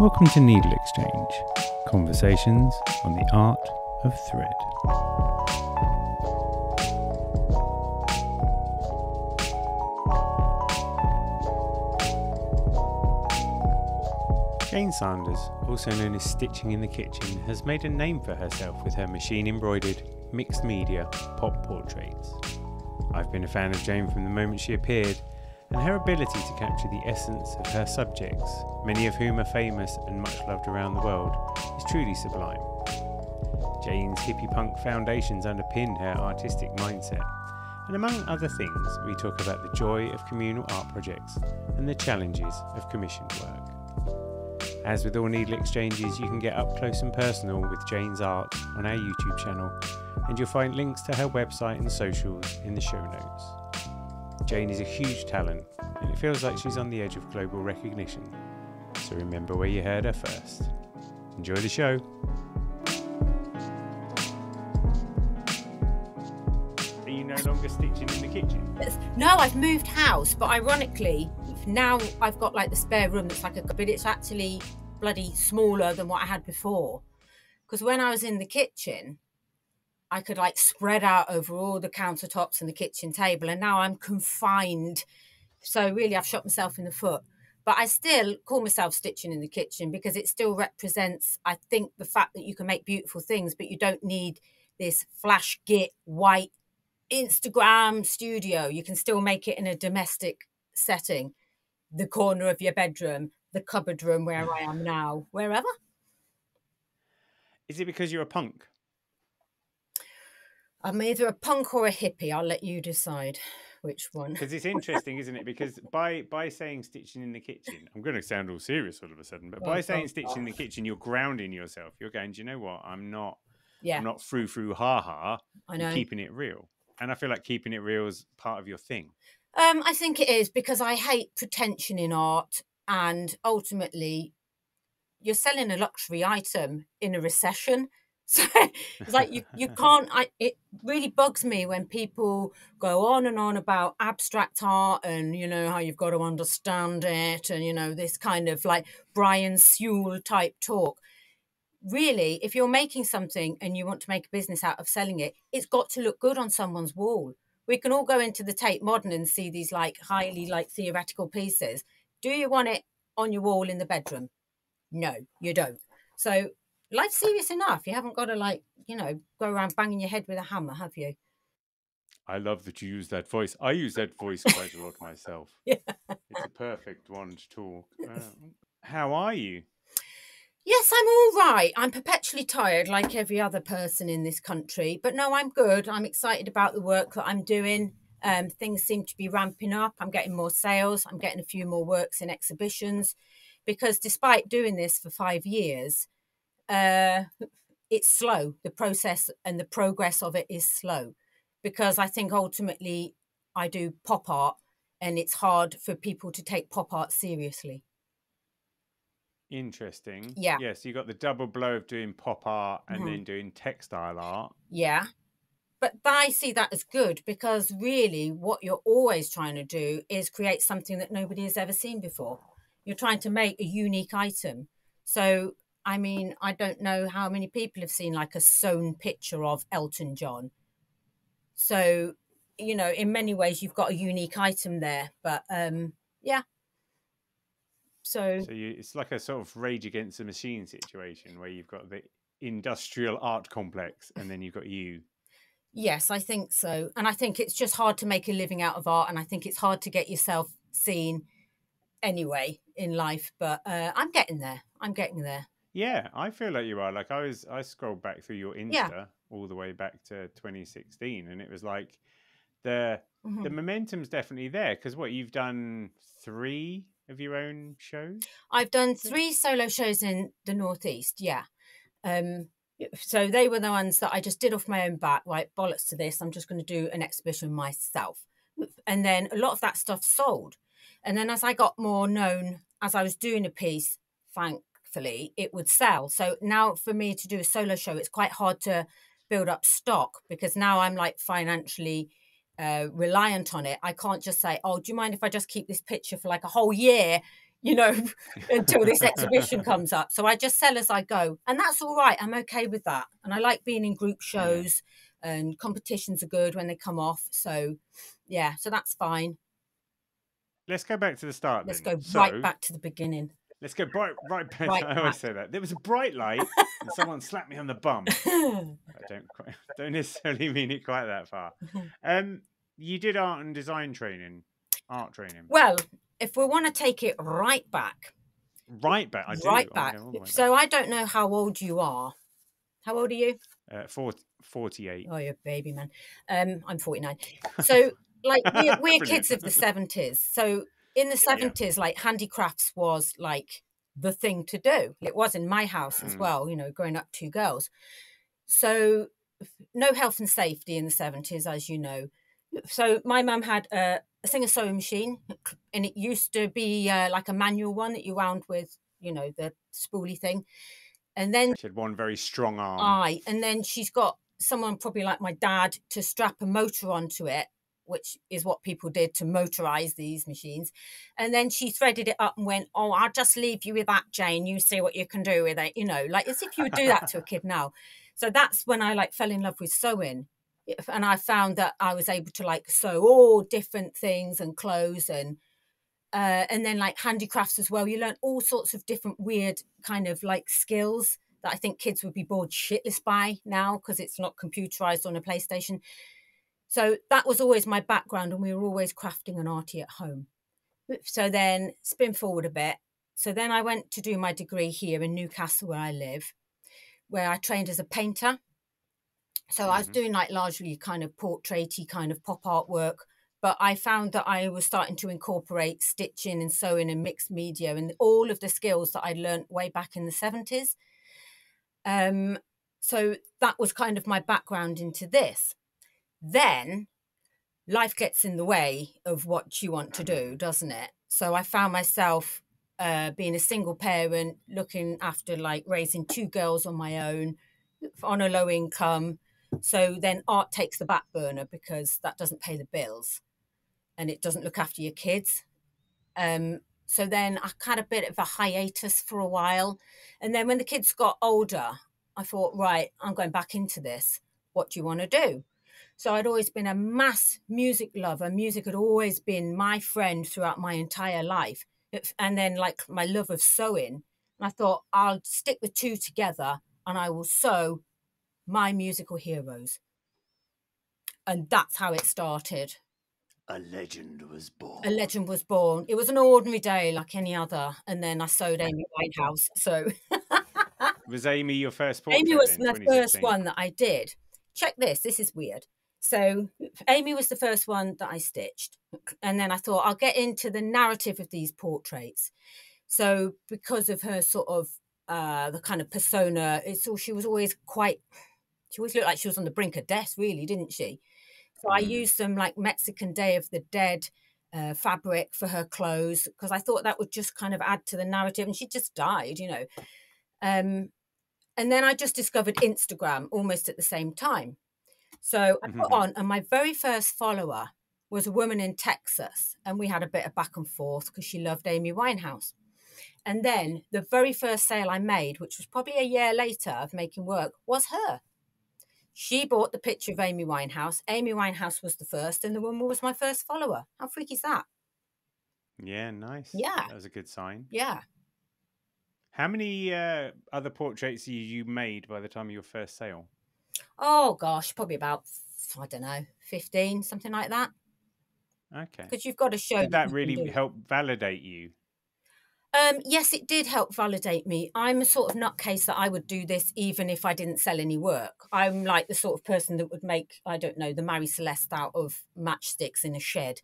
Welcome to NeedleXChange, conversations on the art of thread. Jane Sanders, also known as Stitching in the Kitchen, has made a name for herself with her machine-embroidered, mixed-media pop portraits. I've been a fan of Jane from the moment she appeared, and her ability to capture the essence of her subjects, many of whom are famous and much loved around the world, is truly sublime. Jane's hippie punk foundations underpin her artistic mindset, and among other things, we talk about the joy of communal art projects and the challenges of commissioned work. As with all needle exchanges, you can get up close and personal with Jane's art on our YouTube channel, and you'll find links to her website and socials in the show notes. Jane is a huge talent, and it feels like she's on the edge of global recognition. So remember where you heard her first. Enjoy the show. Are you no longer stitching in the kitchen? No, I've moved house, but ironically, now I've got like the spare room that's like but it's actually bloody smaller than what I had before. Because when I was in the kitchen, I could like spread out over all the countertops and the kitchen table, and now I'm confined. So really I've shot myself in the foot. But I still call myself Stitching in the Kitchen because it still represents, I think, the fact that you can make beautiful things, but you don't need this flash git white Instagram studio. You can still make it in a domestic setting. The corner of your bedroom, the cupboard room where I am now, wherever. Is it because you're a punk? I'm either a punk or a hippie. I'll let you decide which one. Because it's interesting, isn't it? Because by saying Stitching in the Kitchen, I'm going to sound all serious all of a sudden, but by saying Stitching in the Kitchen, you're grounding yourself. You're going, do you know what? I'm not frou-frou ha-ha. I know. I'm keeping it real. And I feel like keeping it real is part of your thing. I think it is, because I hate pretension in art, and ultimately you're selling a luxury item in a recession. So it's like you can't, it really bugs me when people go on and on about abstract art and, you know, how you've got to understand it and, you know, this kind of like Brian Sewell type talk. Really, if you're making something and you want to make a business out of selling it, it's got to look good on someone's wall. We can all go into the Tate Modern and see these like highly like theoretical pieces. Do you want it on your wall in the bedroom? No, you don't. So life's serious enough. You haven't got to like, you know, go around banging your head with a hammer, have you? I love that you use that voice. I use that voice quite a lot myself. Yeah. It's a perfect one to talk. How are you? Yes, I'm all right. I'm perpetually tired like every other person in this country. But no, I'm good. I'm excited about the work that I'm doing. Things seem to be ramping up. I'm getting more sales. I'm getting a few more works in exhibitions. Because despite doing this for 5 years, it's slow. The process and the progress of it is slow. Because I think ultimately I do pop art, and it's hard for people to take pop art seriously. Interesting. Yeah. Yeah, so you got the double blow of doing pop art and then doing textile art. Yeah. But I see that as good, because really what you're always trying to do is create something that nobody has ever seen before. You're trying to make a unique item. So, I mean, I don't know how many people have seen like a sewn picture of Elton John. So, you know, in many ways you've got a unique item there. But yeah. So it's like a sort of Rage Against the Machine situation where you've got the industrial art complex and then you've got you. Yes, I think so. And I think it's just hard to make a living out of art, and I think it's hard to get yourself seen anyway in life. But I'm getting there. Yeah, I feel like you are. Like I scrolled back through your Insta all the way back to 2016, and it was like the momentum's definitely there, because what you've done 3 of your own shows? I've done 3 solo shows in the Northeast, yeah. So they were the ones that I just did off my own back, like bollocks to this, I'm just going to do an exhibition myself. And then a lot of that stuff sold. And then as I got more known, as I was doing a piece, thankfully, it would sell. So now for me to do a solo show, it's quite hard to build up stock, because now I'm like financially reliant on it. I can't just say, oh, do you mind if I just keep this picture for like a whole year? you know, until this exhibition comes up. So I just sell as I go. And that's all right. I'm okay with that. And I like being in group shows, and competitions are good when they come off. So, yeah, so that's fine. Let's go back to the start Let's then. go right So back to the beginning. let's go right back. Right I always say that. There was a bright light and someone slapped me on the bum. I don't necessarily mean it quite that far. You did art and design training, art training. Well, if we want to take it right back. Right back, I do. Right back. So I don't know how old you are. How old are you? 48. Oh, you're a baby, man. I'm 49. So, like, we're kids of the 70s. So in the 70s, like, handicrafts was like the thing to do. It was in my house as well, you know, growing up 2 girls. So no health and safety in the 70s, as you know. So my mum had a Singer sewing machine, and it used to be like a manual one that you wound with, you know, the spoolie thing. And then she had one very strong arm. And then she's got someone probably like my dad to strap a motor onto it, which is what people did to motorize these machines. And then she threaded it up and went, "Oh, I'll just leave you with that, Jane. You see what you can do with it." You know, like as if you would do that to a kid now. So that's when I like fell in love with sewing. And I found that I was able to like sew all different things and clothes, and then like handicrafts as well. You learn all sorts of different weird kind of like skills that I think kids would be bored shitless by now because it's not computerized on a PlayStation. So that was always my background, and we were always crafting and arty at home. So then spin forward a bit. So then I went to do my degree here in Newcastle, where I live, where I trained as a painter. So I was doing like largely kind of portraity kind of pop art work, but I found that I was starting to incorporate stitching and sewing and mixed media and all of the skills that I'd learned way back in the 70s. So that was kind of my background into this. Then life gets in the way of what you want to do, doesn't it? So I found myself being a single parent, looking after like raising 2 girls on my own on a low income. So then art takes the back burner because that doesn't pay the bills and it doesn't look after your kids. So then I had a bit of a hiatus for a while. And then when the kids got older, I thought, right, I'm going back into this. What do you want to do? So I'd always been a mass music lover. Music had always been my friend throughout my entire life. And then like my love of sewing. And I thought I'll stick the two together and I will sew my musical heroes. And that's how it started. A legend was born. A legend was born. It was an ordinary day like any other. And then I sewed Amy Winehouse. So was Amy your first portrait? Amy was the first one that I did. Check this. This is weird. So Amy was the first one that I stitched. And then I thought I'll get into the narrative of these portraits. So because of her sort of the kind of persona, she was always she always looked like she was on the brink of death, really, didn't she? So I used some like Mexican Day of the Dead fabric for her clothes because I thought that would just kind of add to the narrative. And she just died, you know. And then I just discovered Instagram almost at the same time. So I put on, and my very first follower was a woman in Texas. And we had a bit of back and forth because she loved Amy Winehouse. And then the very first sale I made, which was probably a year later of making work, was her. She bought the picture of Amy Winehouse. Amy Winehouse was the first, and the woman was my first follower. How freaky is that? Yeah, nice. Yeah. That was a good sign. Yeah. How many other portraits you made by the time of your first sale? Oh, gosh, probably about, I don't know, 15, something like that. Okay. Because you've got to show. Did that really help validate you? Yes, it did help validate me. I'm a sort of nutcase that I would do this even if I didn't sell any work. I'm like the sort of person that would make, I don't know, the Mary Celeste out of matchsticks in a shed.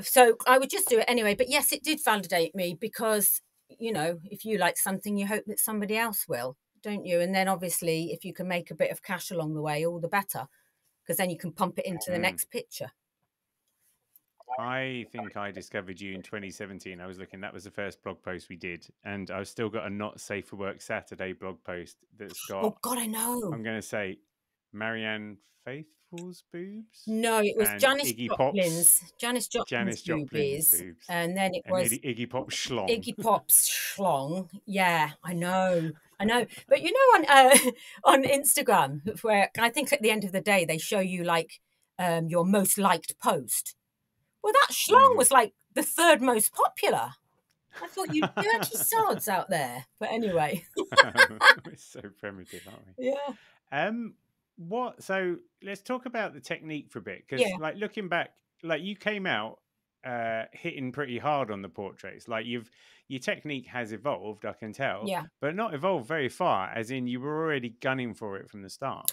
So I would just do it anyway. But yes, it did validate me because, you know, if you like something, you hope that somebody else will, don't you? And then obviously, if you can make a bit of cash along the way, all the better, because then you can pump it into the next picture. I think I discovered you in 2017. I was looking, that was the first blog post we did. And I've still got a Not Safe for Work Saturday blog post that's got, oh God, I know. I'm going to say Marianne Joplin's boobs? No, it was And Iggy Pop's Janis Joplin's Janis Joplin's boobies, boobs. and then it And was Iggy Pop's schlong. Iggy Pop's schlong. Yeah, I know. But you know, on Instagram, where I think at the end of the day they show you like your most liked post. Well, that schlong was like the 3rd most popular. I thought, you dirty sods out there. But anyway. We're so primitive, aren't we? Yeah. So let's talk about the technique for a bit, because Yeah. like looking back, like you came out hitting pretty hard on the portraits. Like your technique has evolved, I can tell. Yeah. But not evolved very far, as in you were already gunning for it from the start.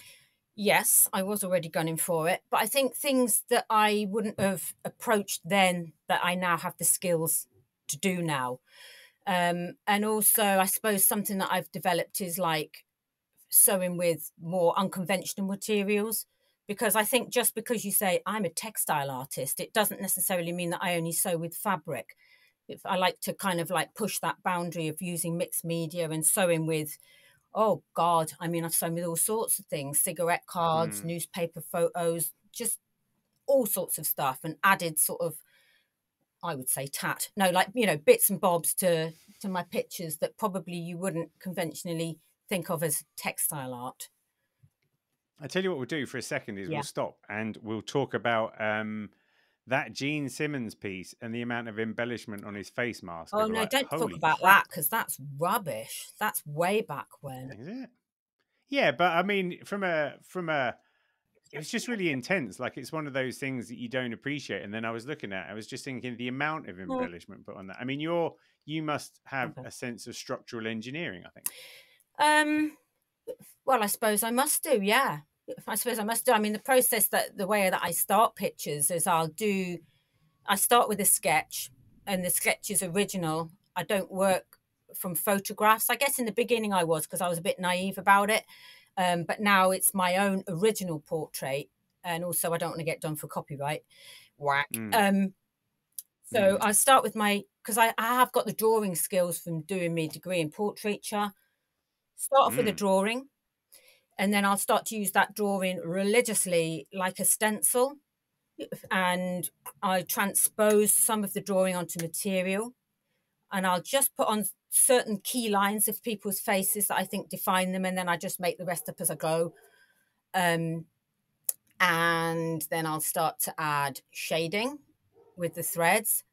Yes, I was already gunning for it, but I think things that I wouldn't have approached then that I now have the skills to do now. And also, I suppose something that I've developed is like sewing with more unconventional materials, because I think just because you say I'm a textile artist, it doesn't necessarily mean that I only sew with fabric. If I like to kind of like push that boundary of using mixed media and sewing with, oh God, I mean, I've sewn with all sorts of things, cigarette cards, newspaper photos, just all sorts of stuff, and added sort of, I would say tat. No, like, you know, bits and bobs to my pictures that probably you wouldn't conventionally think of as textile art. I tell you what we'll do for a second is Yeah. we'll stop and we'll talk about that Gene Simmons piece and the amount of embellishment on his face mask. Oh no, Like, don't talk holy about crap. that, because that's rubbish. That's way back when. Is it? Yeah, but I mean, from a it was just really intense. Like, it's one of those things that you don't appreciate. And then I was looking at it, I was just thinking the amount of embellishment put on that. I mean, you must have a sense of structural engineering, I think. Well, I suppose I must do, yeah. I suppose I must do. I mean, the way that I start pictures is I start with a sketch, and the sketch is original. I don't work from photographs. I guess in the beginning I was, because I was a bit naive about it. But now it's my own original portrait. And also I don't want to get done for copyright. Whack. So I start with because I have got the drawing skills from doing my degree in portraiture. Start off with a drawing, and then I'll start to use that drawing religiously like a stencil. And I transpose some of the drawing onto material, and I'll just put on certain key lines of people's faces that I think define them, and then I just make the rest up as I go. And then I'll start to add shading with the threads.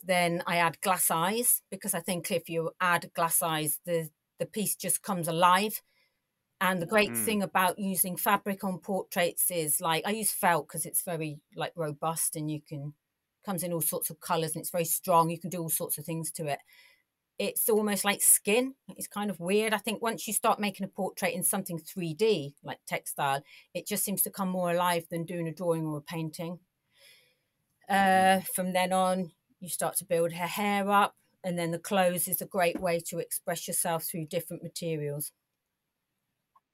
Then I add glass eyes, because I think if you add glass eyes, the piece just comes alive. And the great thing about using fabric on portraits is, like, I use felt because it's very like robust, and comes in all sorts of colors, and it's very strong. You can do all sorts of things to it. It's almost like skin. It's kind of weird. I think once you start making a portrait in something 3D, like textile, it just seems to come more alive than doing a drawing or a painting. From then on, you start to build her hair up, and then the clothes is a great way to express yourself through different materials.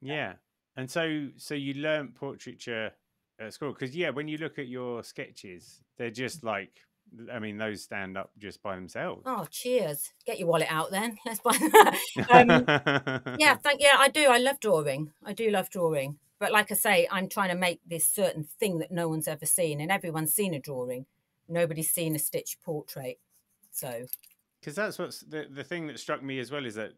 Yeah. And so you learnt portraiture at school, because when you look at your sketches, they're just like, I mean, those stand up just by themselves. Oh, cheers. Get your wallet out then. Let's buy that. Yeah, I do. I love drawing. I do love drawing. But like I say, I'm trying to make this certain thing that no one's ever seen, and everyone's seen a drawing. Nobody's seen a stitched portrait. So, because that's what's the thing that struck me as well, is that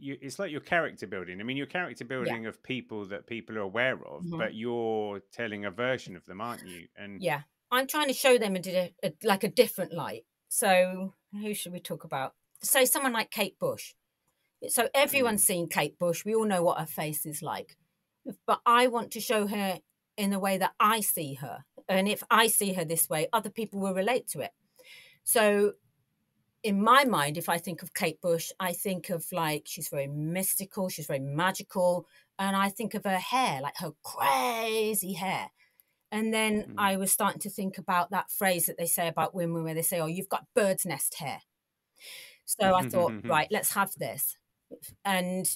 it's like your character building. I mean, your character building of people that people are aware of, but you're telling a version of them, aren't you? And yeah, I'm trying to show them like a different light. So who should we talk about? Say someone like Kate Bush. So everyone's seen Kate Bush. We all know what her face is like. But I want to show her in the way that I see her. And if I see her this way, other people will relate to it. So in my mind, if I think of Kate Bush, I think of, like, she's very mystical, she's very magical. And I think of her hair, like her crazy hair. And then I was starting to think about that phrase that they say about women, where they say, oh, you've got bird's nest hair. So I thought, right, let's have this. And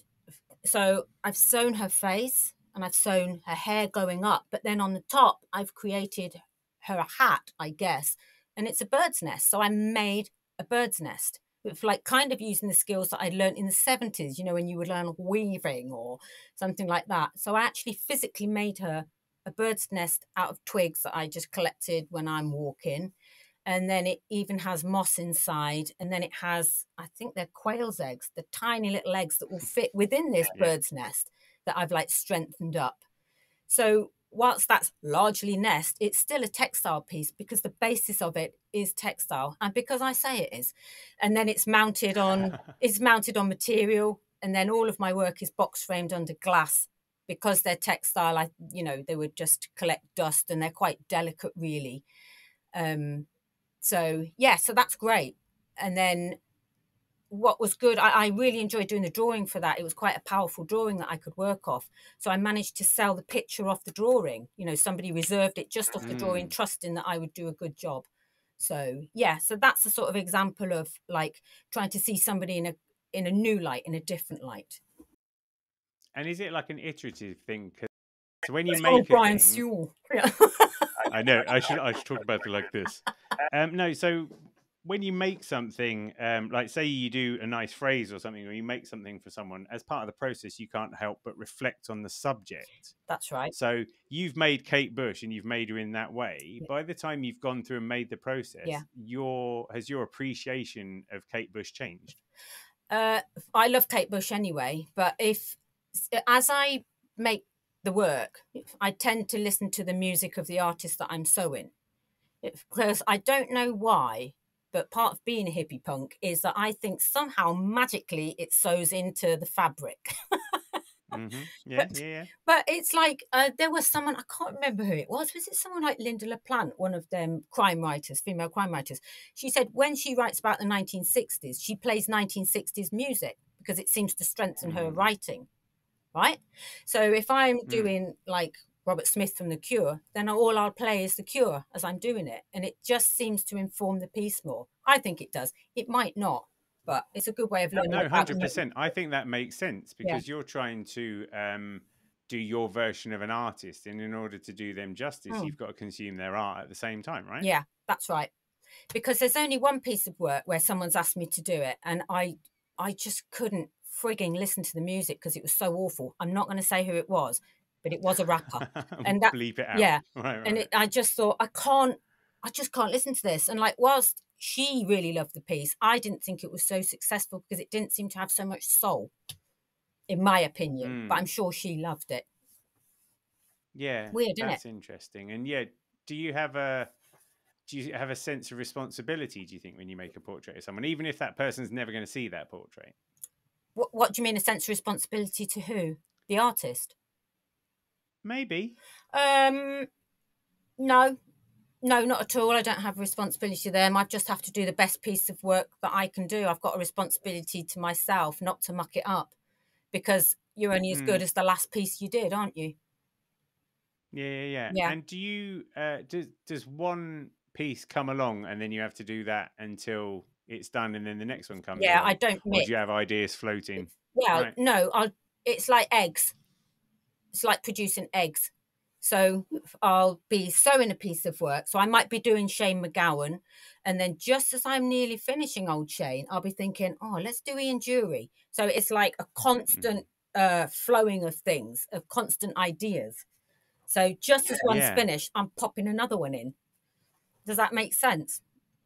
so I've sewn her face, and I've sewn her hair going up. But then on the top, I've created her hat, I guess. And it's a bird's nest. So I made a bird's nest, with, like, kind of using the skills that I learned in the 70s, you know, when you would learn weaving or something like that. So I actually physically made her a bird's nest out of twigs that I just collected when I'm walking. And then it even has moss inside. And then it has, I think they're quail's eggs, the tiny little eggs that will fit within this bird's nest that I've like strengthened up. So whilst that's largely nest, it's still a textile piece because the basis of it is textile, and because I say it is. And then it's mounted on material, and then all of my work is box framed under glass because they're textile. They would just collect dust, and they're quite delicate, really. So that's great. And then what was good, I really enjoyed doing the drawing for that. It was quite a powerful drawing that I could work off. So I managed to sell the picture off the drawing. Somebody reserved it just off the drawing, trusting that I would do a good job. So so that's the sort of example of like trying to see somebody in a new light, in a different light. And is it like an iterative thing? So when you make Brian Sewell. Yeah. I know. I should talk about it like this. No, so when you make something, like say you do a nice phrase or something, or you make something for someone, as part of the process, you can't help but reflect on the subject. That's right. So you've made Kate Bush and you've made her in that way. Yeah. By the time you've gone through and made the process, has your appreciation of Kate Bush changed? I love Kate Bush anyway, but as I make the work, I tend to listen to the music of the artist that I'm sewing. Because I don't know why, but part of being a hippie punk is that I think somehow magically it sews into the fabric. But it's like there was someone, I can't remember who it was. Was it someone like Linda LaPlante, one of them female crime writers? She said when she writes about the 1960s, she plays 1960s music because it seems to strengthen her writing, right? So if I'm doing like Robert Smith from The Cure, then all I'll play is The Cure as I'm doing it. And it just seems to inform the piece more. I think it does. It might not, but it's a good way of learning. No, 100%. I think that makes sense because you're trying to do your version of an artist. And in order to do them justice, you've got to consume their art at the same time, right? Yeah, that's right. Because there's only one piece of work where someone's asked me to do it. And I just couldn't frigging listen to the music because it was so awful. I'm not going to say who it was, but it was a rapper. And that bleep it out. Yeah. Right. And I just thought, I just can't listen to this. And like, whilst she really loved the piece, I didn't think it was so successful because it didn't seem to have so much soul, in my opinion. But I'm sure she loved it. Yeah. Weird, isn't it? That's interesting. And do you have a sense of responsibility, do you think, when you make a portrait of someone, even if that person's never going to see that portrait? What do you mean, a sense of responsibility to who? The artist? Maybe. No, not at all. I don't have a responsibility to them. I just have to do the best piece of work that I can do. I've got a responsibility to myself not to muck it up, because you're only as good as the last piece you did, aren't you? Yeah. And do you does one piece come along and then you have to do that until it's done and then the next one comes along? I don't mix. Or do you have ideas floating? Well, right. No, it's like eggs. It's like producing eggs. So I'll be sewing a piece of work. So I might be doing Shane McGowan. And then just as I'm nearly finishing old Shane, I'll be thinking, oh, let's do Ian Jury. So it's like a constant flowing of things, of constant ideas. So just as one's finished, I'm popping another one in. Does that make sense?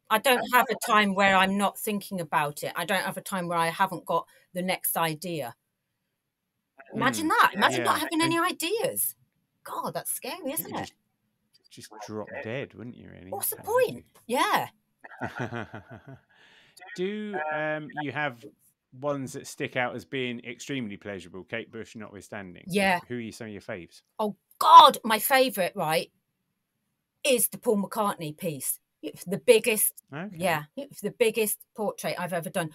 I don't have a time where I'm not thinking about it. I don't have a time where I haven't got the next idea. Imagine that. Imagine not having any ideas. God, that's scary, isn't it? Just drop dead, wouldn't you, really? What's the point? Yeah. Do you have ones that stick out as being extremely pleasurable, Kate Bush notwithstanding? Yeah. Who are some of your faves? Oh, God, my favourite, right, is the Paul McCartney piece. The biggest, the biggest portrait I've ever done.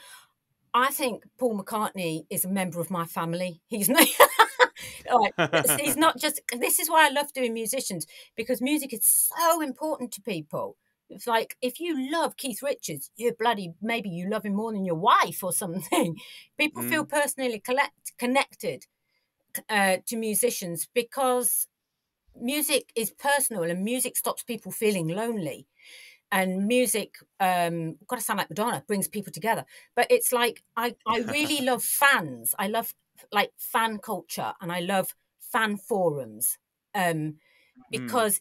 I think Paul McCartney is a member of my family. He's not, he's not just, this is why I love doing musicians, because music is so important to people. It's like, if you love Keith Richards, maybe you love him more than your wife or something. People feel personally connected to musicians because music is personal and music stops people feeling lonely. And music, got to sound like Madonna, brings people together. But it's like, I really love fans. I love like fan culture, and I love fan forums. because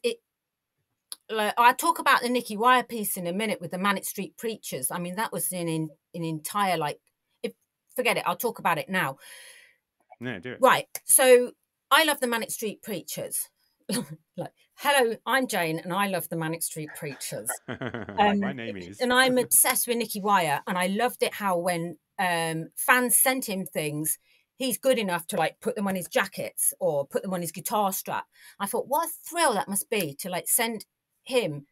like, I'll talk about the Nicky Wire piece in a minute with the Manic Street Preachers. I mean, that was an entire, like, forget it, I'll talk about it now. No, do it. Right. So I love the Manic Street Preachers. Like, hello, I'm Jane, and I love the Manic Street Preachers. My name is. And I'm obsessed with Nicky Wire, and I loved it how when fans sent him things, he's good enough to like put them on his jackets or put them on his guitar strap. I thought, what a thrill that must be to like send him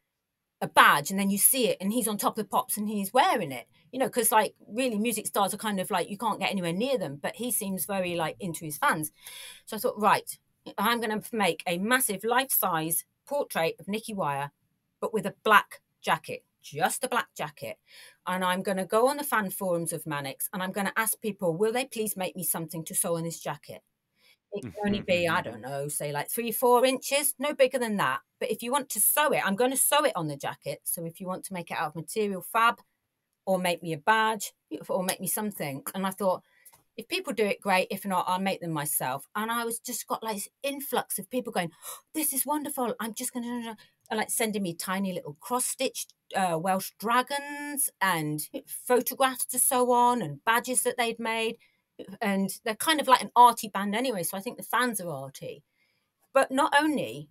a badge and then you see it and he's on top of the pops and he's wearing it, you know, because like really music stars are kind of like, you can't get anywhere near them, but he seems very like into his fans. So I thought, right, I'm going to make a massive life-size portrait of Nicky Wire, but with a black jacket, just a black jacket. And I'm going to go on the fan forums of Mannix and I'm going to ask people, will they please make me something to sew on this jacket? It can only be, I don't know, say like 3-4 inches, no bigger than that. But if you want to sew it, I'm going to sew it on the jacket. So if you want to make it out of material fab or make me a badge or make me something. And I thought, if people do it, great. If not, I'll make them myself. And I was just got like this influx of people going, oh, this is wonderful. I'm just going to, and like sending me tiny little cross-stitched Welsh dragons and photographs to sew on and badges that they'd made. And they're kind of like an arty band anyway, so I think the fans are arty. But not only,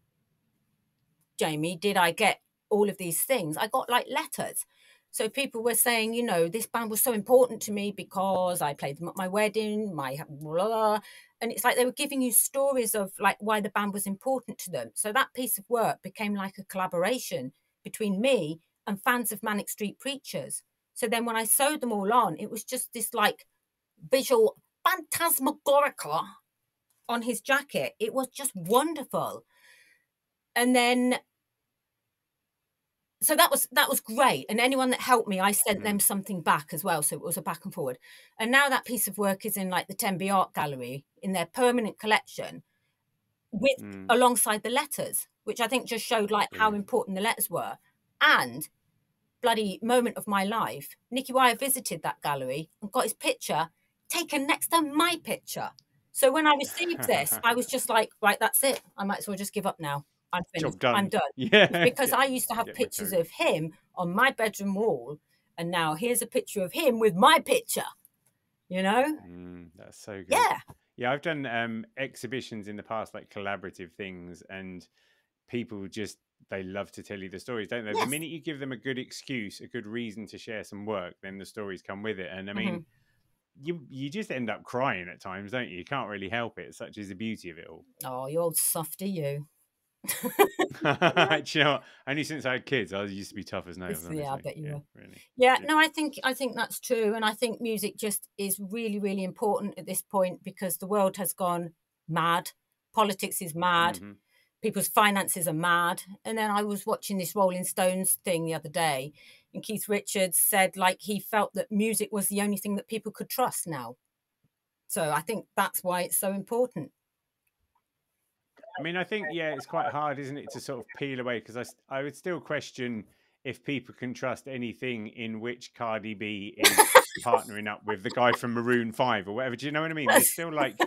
Jamie, did I get all of these things, I got like letters. So people were saying, you know, this band was so important to me because I played them at my wedding, my blah, blah. And it's like they were giving you stories of like why the band was important to them. So that piece of work became like a collaboration between me and fans of Manic Street Preachers. So then when I sewed them all on, it was just this like visual phantasmagorica on his jacket. It was just wonderful. And then so that was great. And anyone that helped me, I sent them something back as well. So it was a back and forward. And now that piece of work is in like the Tenby Art Gallery in their permanent collection with alongside the letters, which I think just showed like how important the letters were. And bloody moment of my life, Nicky Wire visited that gallery and got his picture taken next to my picture. So when I received this, I was just like, right, that's it. I might as well just give up now. I'm finished. Done. I'm done. Yeah. Because I used to have pictures of him on my bedroom wall, and now here's a picture of him with my picture. You know? That's so good. Yeah. Yeah, I've done exhibitions in the past, like collaborative things, and people just, they love to tell you the stories, don't they? Yes. The minute you give them a good excuse, a good reason to share some work, then the stories come with it. And I mean, you just end up crying at times, don't you? You can't really help it. Such is the beauty of it all. Oh, you old softy, you. Do you know what? Only since I had kids, I used to be tough as nails. Yeah, I bet you were. Really. Yeah, no, I think that's true. And I think music just is really, really important at this point because the world has gone mad. Politics is mad. People's finances are mad. And then I was watching this Rolling Stones thing the other day, and Keith Richards said like he felt that music was the only thing that people could trust now. So I think that's why it's so important. I mean, I think, yeah, it's quite hard, isn't it, to sort of peel away, because I would still question if people can trust anything in which Cardi B is partnering up with the guy from Maroon 5 or whatever. Do you know what I mean? There's still like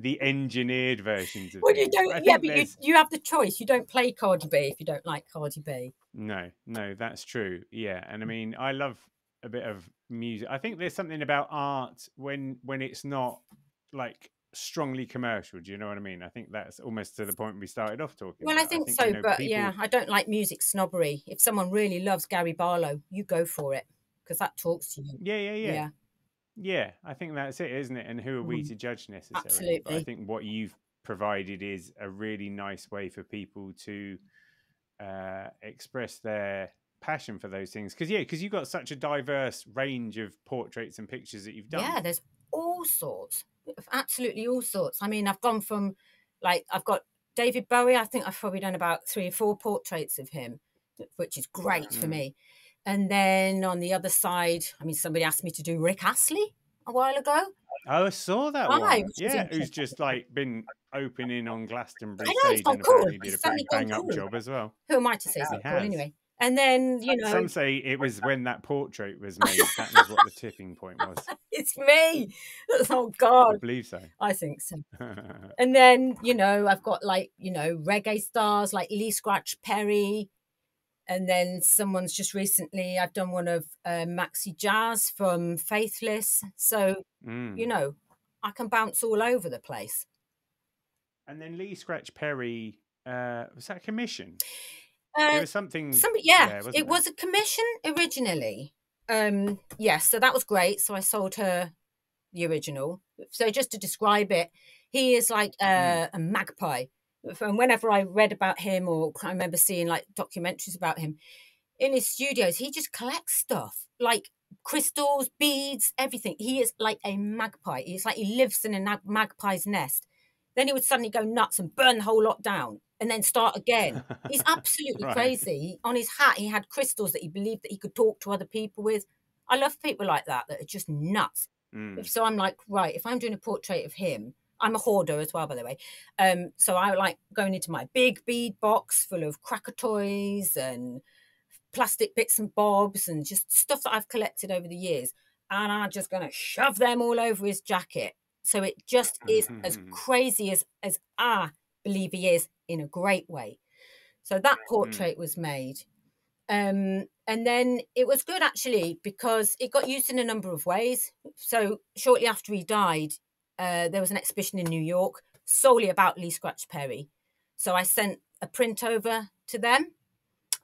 the engineered versions of you don't, yeah, but you have the choice. You don't play Cardi B if you don't like Cardi B. No, that's true. Yeah. And I mean, I love a bit of music. I think there's something about art when it's not like strongly commercial. Do you know what I mean? I think that's almost to the point we started off talking about. I think so, but people... yeah, I don't like music snobbery. If someone really loves Gary Barlow, you go for it because that talks to you. Yeah, I think that's it, isn't it? And who are we to judge necessarily? Absolutely. But I think what you've provided is a really nice way for people to express their passion for those things, because you've got such a diverse range of portraits and pictures that you've done. Yeah, there's all sorts. Absolutely all sorts. I mean, I've gone from like, I've got David Bowie. I think I've probably done about 3 or 4 portraits of him, which is great for me. And then on the other side, I mean, somebody asked me to do Rick Astley a while ago. Oh, I saw that one. Yeah, who's just like been opening on Glastonbury stage, and apparently did a pretty bang up job as well. Who am I to say so cool anyway? And then, you know, Some say it was when that portrait was made. That was what the tipping point was. it's me. Oh, I God. believe so. I think so. And then, you know, I've got like, you know, reggae stars like Lee Scratch Perry. And then someone's just recently, I've done one of Maxi Jazz from Faithless. So, you know, I can bounce all over the place. And then Lee Scratch Perry, was that a commission? Uh, There was something yeah, there, wasn't it there? was a commission originally. Yes, so that was great. So I sold her the original. So just to describe it, he is like a magpie. And whenever I read about him, or I remember seeing like documentaries about him in his studios, he just collects stuff like crystals, beads, everything. He is like a magpie. It's like he lives in a magpie's nest. Then he would suddenly go nuts and burn the whole lot down and then start again. He's absolutely Right. crazy. On his hat, he had crystals that he believed that he could talk to other people with. I love people like that are just nuts. So I'm like, right, if I'm doing a portrait of him, I'm a hoarder as well, by the way. So I like going into my big bead box full of cracker toys and plastic bits and bobs and just stuff that I've collected over the years. And I'm just going to shove them all over his jacket. So it just is as crazy as I believe he is, in a great way. So that portrait was made. And then it was good actually, because it got used in a number of ways. So shortly after he died, there was an exhibition in New York solely about Lee Scratch Perry. So I sent a print over to them.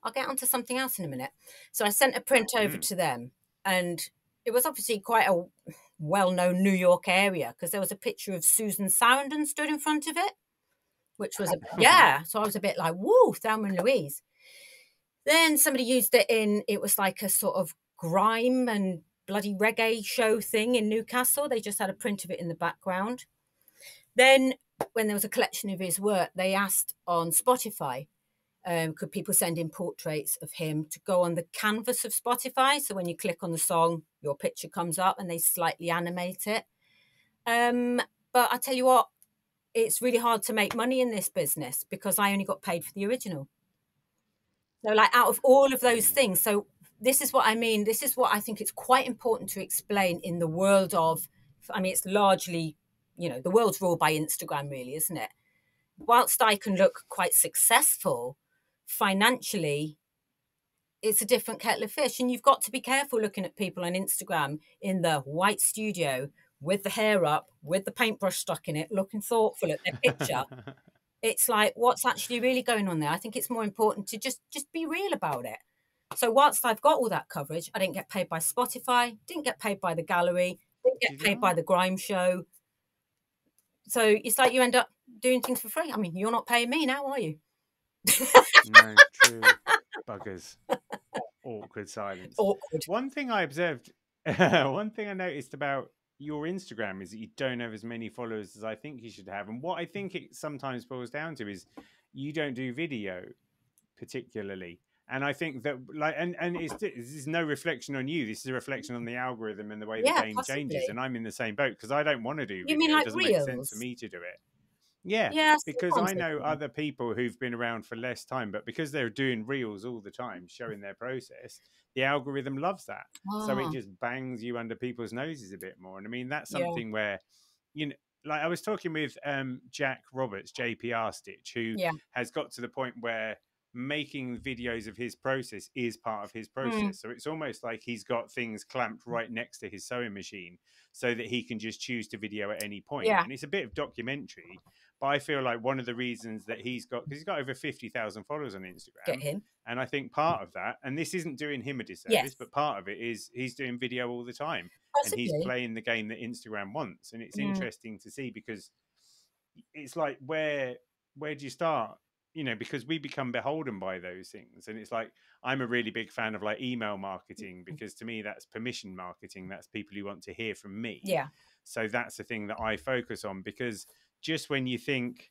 I'll get onto something else in a minute. So I sent a print over to them, and it was obviously quite a well-known New York area, because there was a picture of Susan Sarandon stood in front of it, which was yeah. So I was a bit like, woo, Thelma and Louise. Then somebody used it in, it was like a sort of grime and bloody reggae show thing in Newcastle. They just had a print of it in the background. Then when there was a collection of his work, they asked on Spotify, could people send in portraits of him to go on the canvas of Spotify? So when you click on the song, your picture comes up and they slightly animate it. But I tell you what, it's really hard to make money in this business, because I only got paid for the original. So like out of all of those things, so this is what I mean. This is what I think it's quite important to explain in the world of, I mean, it's largely, you know, the world's ruled by Instagram really, isn't it? Whilst I can look quite successful financially, it's a different kettle of fish. And you've got to be careful looking at people on Instagram in the white studio with the hair up, with the paintbrush stuck in it, looking thoughtful at their picture. It's like, what's actually really going on there? I think it's more important to just be real about it. So whilst I've got all that coverage, I didn't get paid by Spotify, didn't get paid by the gallery, didn't get paid by the grime show. So it's like you end up doing things for free. I mean, you're not paying me now, are you? No, true. Buggers. Awkward silence. Awkward. One thing I observed, one thing I noticed about your Instagram is that you don't have as many followers as I think you should have. And what I think it sometimes boils down to is you don't do video particularly. And I think that, like, and this is no reflection on you. This is a reflection on the algorithm and the way the game changes. And I'm in the same boat, because I don't want to do video. You mean like it doesn't reels? make sense for me to do it. Yeah, Yeah, because I know other people who've been around for less time, but because they're doing reels all the time, showing their process, the algorithm loves that. So it just bangs you under people's noses a bit more. And I mean, that's something where, you know, like I was talking with Jack Roberts, JPR Stitch, who has got to the point where making videos of his process is part of his process. So it's almost like he's got things clamped right next to his sewing machine so that he can just choose to video at any point. And it's a bit of documentary, but I feel like one of the reasons that because he's got over 50,000 followers on Instagram. Get him. And I think part of that, and this isn't doing him a disservice, but part of it is he's doing video all the time. Possibly. And he's playing the game that Instagram wants. And it's interesting to see, because it's like, where do you start? You know, because we become beholden by those things. And it's like, I'm a really big fan of like email marketing, because to me, that's permission marketing. That's people who want to hear from me. Yeah. So that's the thing that I focus on, because just when you think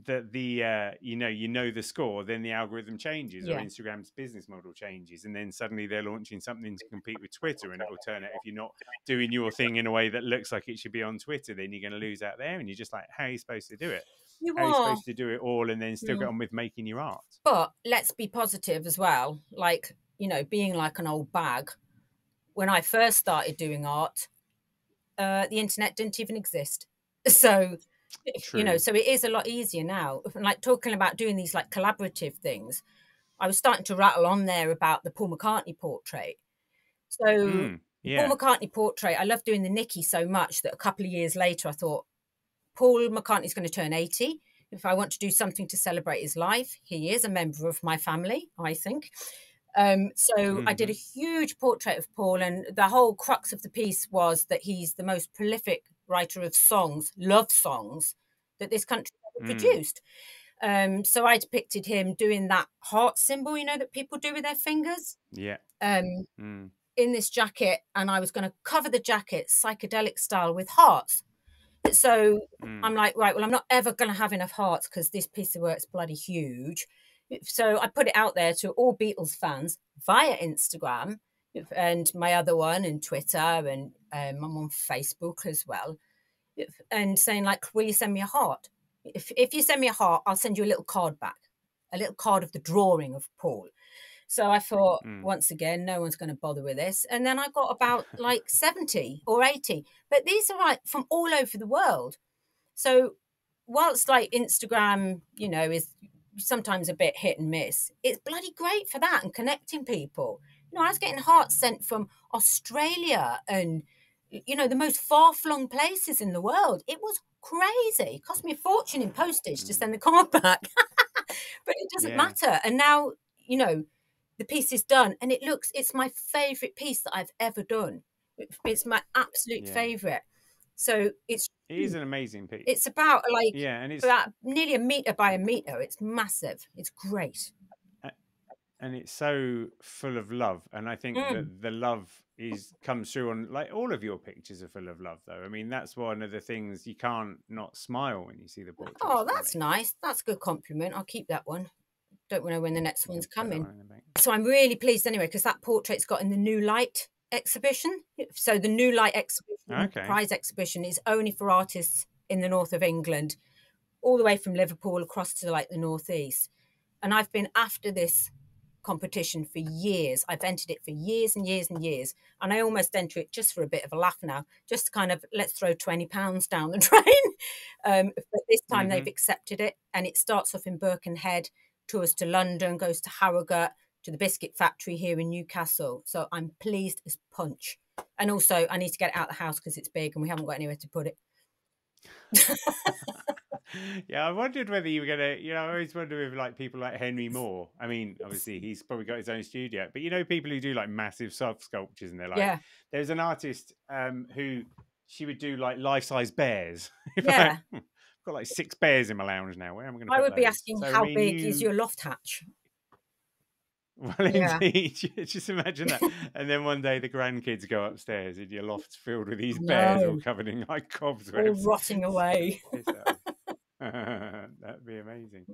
that the, you know the score, then the algorithm changes, or Instagram's business model changes. And then suddenly they're launching something to compete with Twitter. And it will turn out, if you're not doing your thing in a way that looks like it should be on Twitter, then you're going to lose out there. And you're just like, how are you supposed to do it? You how you're are. supposed to do it all and then still get on with making your art. But let's be positive as well. Like, you know, being like an old bag, when I first started doing art, the internet didn't even exist. So, you know, True. so it is a lot easier now. Like talking about doing these like collaborative things, I was starting to rattle on there about the Paul McCartney portrait. So the Paul Yeah. McCartney portrait, I love doing the Nicky so much that a couple of years later I thought, Paul McCartney's going to turn 80. If I want to do something to celebrate his life, he is a member of my family, I think. So I did a huge portrait of Paul, and the whole crux of the piece was that he's the most prolific writer of songs, love songs, that this country ever produced. So I depicted him doing that heart symbol, you know, that people do with their fingers. Yeah. In this jacket, and I was going to cover the jacket psychedelic style with hearts. So I'm like, right, well, I'm not ever going to have enough hearts because this piece of work's bloody huge. So I put it out there to all Beatles fans via Instagram and my other one and Twitter, and I'm on Facebook as well, and saying like, will you send me a heart? If you send me a heart, I'll send you a little card back, a little card of the drawing of Paul. So I thought, once again, no one's going to bother with this. And then I got about like 70 or 80. But these are like from all over the world. So whilst like Instagram, you know, is sometimes a bit hit and miss, it's bloody great for that and connecting people. You know, I was getting hearts sent from Australia and, you know, the most far-flung places in the world. It was crazy. It cost me a fortune in postage to send the card back. But it doesn't matter. And now, you know, the piece is done and it's my favorite piece that I've ever done. It's my absolute favorite. So it is an amazing piece. It's about like and it's about nearly a meter by a meter. It's massive. It's great. And it's so full of love. And I think that the love comes through on, like, all of your pictures are full of love, though. I mean, that's one of the things, you can't not smile when you see the portrait. Oh, that's nice. That's a good compliment. I'll keep that one. Don't know when the next one's coming. So I'm really pleased anyway, because that portrait's got in the New Light exhibition. So the New Light exhibition, prize exhibition, is only for artists in the north of England, all the way from Liverpool across to like the northeast. And I've been after this competition for years. I've entered it for years and years and years. And I almost enter it just for a bit of a laugh now, just to kind of, let's throw £20 down the drain. But this time they've accepted it. And it starts off in Birkenhead, tours to London, goes to Harrogate, to the biscuit factory here in Newcastle. So I'm pleased as punch. And also I need to get it out of the house because it's big and we haven't got anywhere to put it. Yeah, I wondered whether you were gonna, you know, I always wonder if like people like Henry Moore, I mean, obviously he's probably got his own studio, but you know, people who do like massive soft sculptures, and they're like, there's an artist who she would do like life-size bears. I've got like 6 bears in my lounge now. Where am I going to put I would be those? asking, so, how big is your loft hatch? Well, indeed, just imagine that. And then one day the grandkids go upstairs and your loft's filled with these bears all covered in like cobwebs, all rotting away. That'd be amazing.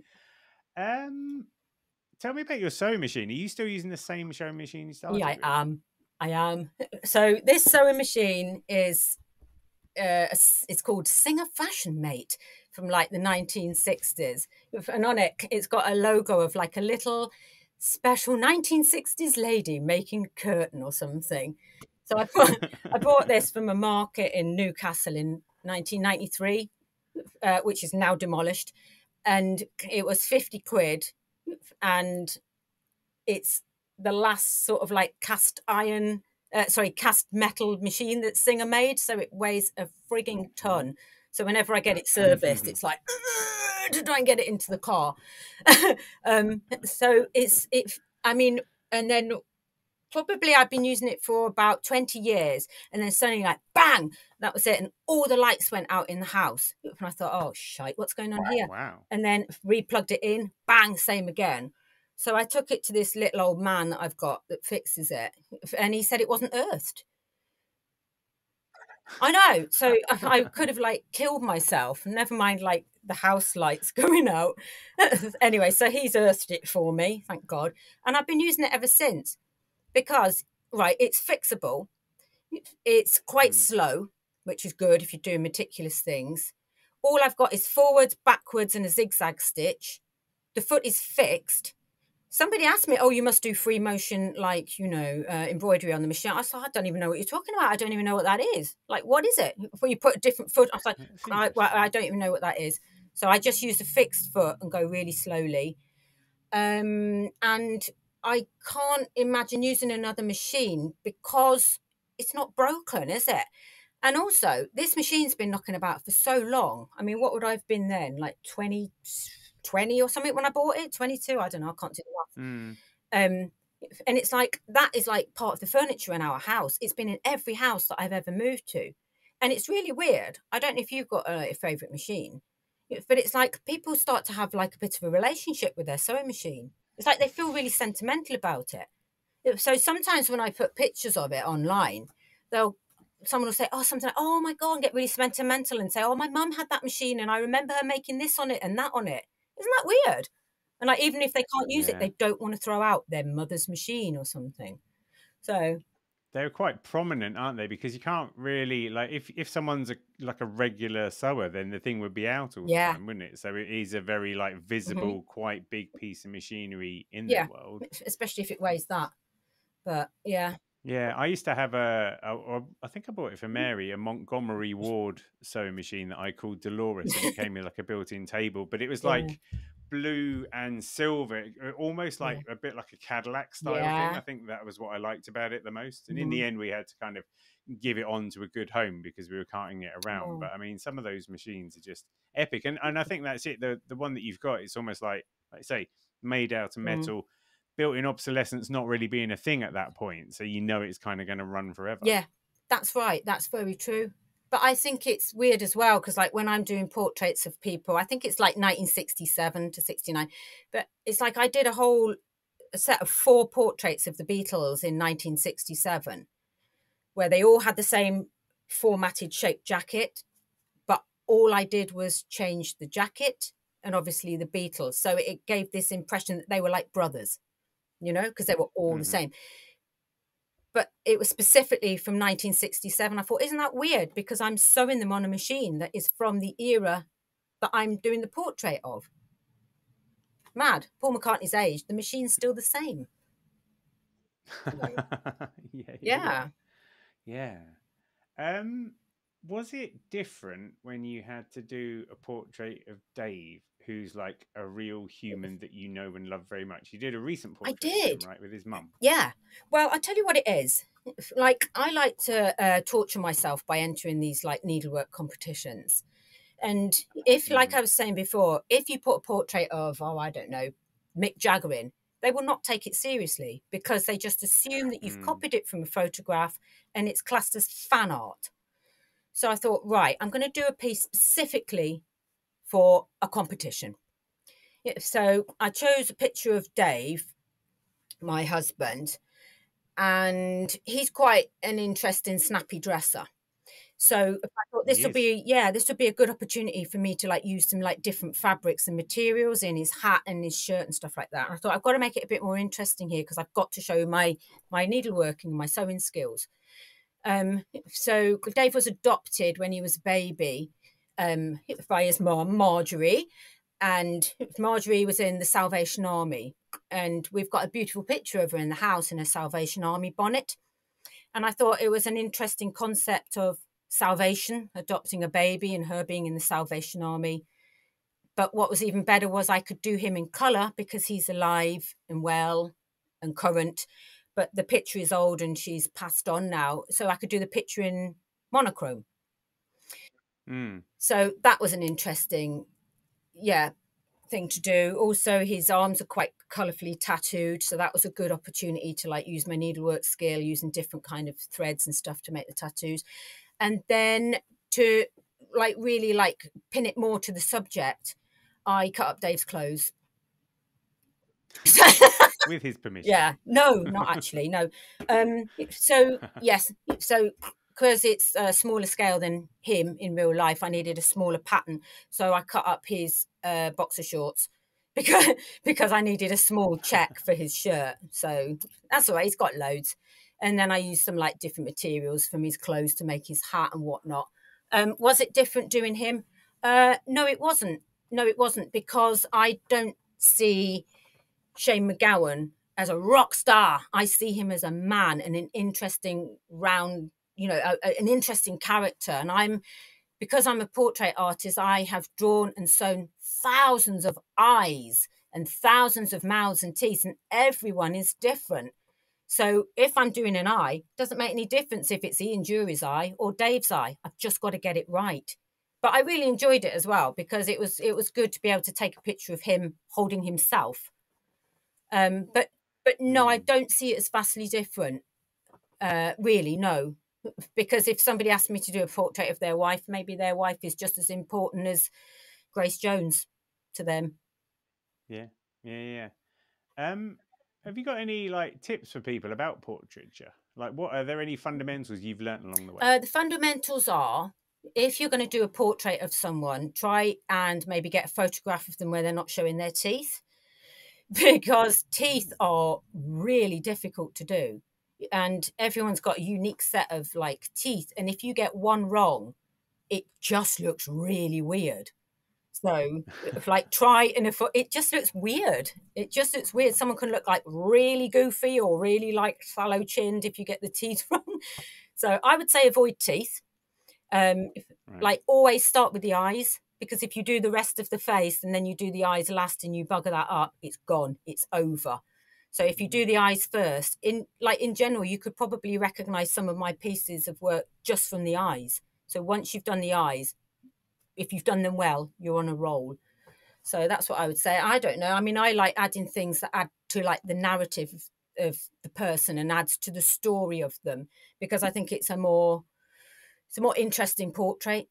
Tell me about your sewing machine. Are you still using the same sewing machine you started with? I am. So this sewing machine is it's called Singer Fashion Mate from like the 1960s, and on it it's got a logo of like a little special 1960s lady making a curtain or something. So I bought this from a market in Newcastle in 1993, which is now demolished, and it was 50 quid, and it's the last sort of like cast metal machine that Singer made, so it weighs a frigging ton. So whenever I get it serviced, it's like to try and get it into the car. So I mean, and then probably I've been using it for about 20 years, and then suddenly like bang, that was it, and all the lights went out in the house, and I thought, oh shite, what's going on here? And then replugged it in, bang, same again. So I took it to this little old man that I've got that fixes it, and he said it wasn't earthed. I know. So I could have like killed myself, never mind like the house lights going out. Anyway, so he's earthed it for me, thank God. And I've been using it ever since because, right, it's fixable. It's quite slow, which is good if you're doing meticulous things. all I've got is forwards, backwards, and a zigzag stitch. The foot is fixed. Somebody asked me, oh, you must do free motion, like, you know, embroidery on the machine. I said, I don't even know what you're talking about. I don't even know what that is. Like, what is it? Before you put a different foot, I was like, I don't even know what that is. So I just use a fixed foot and go really slowly. And I can't imagine using another machine because it's not broken, is it? And also, this machine's been knocking about for so long. I mean, what would I have been then? Like 20 or something when I bought it? 22? I don't know. I can't do the math. And it's like, that is like part of the furniture in our house. It's been in every house that I've ever moved to. And it's really weird. I don't know if you've got a favourite machine, but it's like people start to have like a bit of a relationship with their sewing machine. It's like they feel really sentimental about it. So sometimes when I put pictures of it online, someone will say, oh, something like, oh my God, and get really sentimental and say, oh, my mum had that machine and I remember her making this on it and that on it. Isn't that weird? And like, even if they can't use it, they don't want to throw out their mother's machine or something. So they're quite prominent, aren't they? Because you can't really, like, if someone's like a regular sewer, then the thing would be out all the time, wouldn't it? So it is a very like visible, quite big piece of machinery in the world, especially if it weighs that. But yeah, I used to have I think I bought it for Mary, a Montgomery Ward sewing machine that I called Dolores, and it came with like a built-in table, but it was like blue and silver, almost like a bit like a Cadillac style thing. I think that was what I liked about it the most. And in the end, we had to kind of give it on to a good home because we were carting it around. But I mean, some of those machines are just epic, and I think that's it. The one that you've got, it's almost like I say, made out of metal. Built-in obsolescence not really being a thing at that point, so you know it's kind of going to run forever. Yeah, that's right. That's very true. But I think it's weird as well because, like, when I'm doing portraits of people, I think it's like 1967 to 69. But it's like I did a set of 4 portraits of the Beatles in 1967, where they all had the same formatted shaped jacket, but all I did was change the jacket and obviously the Beatles. So it gave this impression that they were like brothers, you know, because they were all the same. But it was specifically from 1967. I thought, isn't that weird? Because I'm sewing them on a machine that is from the era that I'm doing the portrait of. Mad. Paul McCartney's age, the machine's still the same. Yeah. Was it different when you had to do a portrait of Dave, who's like a real human that you know and love very much? You did a recent portrait of him, right, with his mum? Yeah. Well, I'll tell you what it is. Like, I like to torture myself by entering these like needlework competitions. And if, like I was saying before, if you put a portrait of, oh, I don't know, Mick Jagger in, they will not take it seriously because they just assume that you've copied it from a photograph and it's classed as fan art. So I thought, right, I'm going to do a piece specifically for a competition. So I chose a picture of Dave, my husband, and he's quite an interesting, snappy dresser. So I thought this would be a good opportunity for me to like use some like different fabrics and materials in his hat and his shirt and stuff like that. And I thought I've got to make it a bit more interesting here because I've got to show my needleworking and my sewing skills. So Dave was adopted when he was a baby by his mom, Marjorie, and Marjorie was in the Salvation Army. And we've got a beautiful picture of her in the house in a Salvation Army bonnet. And I thought it was an interesting concept of salvation, adopting a baby and her being in the Salvation Army. But what was even better was I could do him in colour because he's alive and well and current. But the picture is old and she's passed on now. So I could do the picture in monochrome. So that was an interesting, thing to do. Also, his arms are quite colourfully tattooed. So that was a good opportunity to like use my needlework skill, using different kind of threads and stuff to make the tattoos. And then to like really like pin it more to the subject, I cut up Dave's clothes. With his permission. Yeah, no, not actually, no. So yes, so because it's a smaller scale than him in real life, I needed a smaller pattern. So I cut up his boxer shorts because I needed a small check for his shirt. So that's all right, he's got loads. And then I used some like different materials from his clothes to make his hat and whatnot. Was it different doing him? No, it wasn't. No, it wasn't, because I don't see Shane McGowan as a rock star. I see him as a man and an interesting round, an interesting character. And because I'm a portrait artist, I have drawn and sewn thousands of eyes and thousands of mouths and teeth, and everyone is different. So if I'm doing an eye, it doesn't make any difference if it's Ian Jury's eye or Dave's eye. I've just got to get it right. But I really enjoyed it as well, because it was good to be able to take a picture of him holding himself. But no, I don't see it as vastly different. Really, no. Because if somebody asked me to do a portrait of their wife, maybe their wife is just as important as Grace Jones to them. Yeah. Have you got any like tips for people about portraiture? Like, are there any fundamentals you've learnt along the way? The fundamentals are, if you're going to do a portrait of someone, try and maybe get a photograph of them where they're not showing their teeth, because teeth are really difficult to do. And everyone's got a unique set of like teeth. And if you get one wrong, it just looks really weird. So like it just looks weird. It just looks weird. Someone can look like really goofy or really like sallow chinned if you get the teeth wrong. So I would say avoid teeth. Like always start with the eyes, because if you do the rest of the face and then you do the eyes last and you bugger that up, it's gone. It's over. So if you do the eyes first, in general, you could probably recognize some of my pieces of work just from the eyes. So once you've done the eyes, if you've done them well, you're on a roll. So that's what I would say. I don't know. I mean, I like adding things that add to like the narrative of the person and adds to the story of them, because I think it's a more interesting portrait.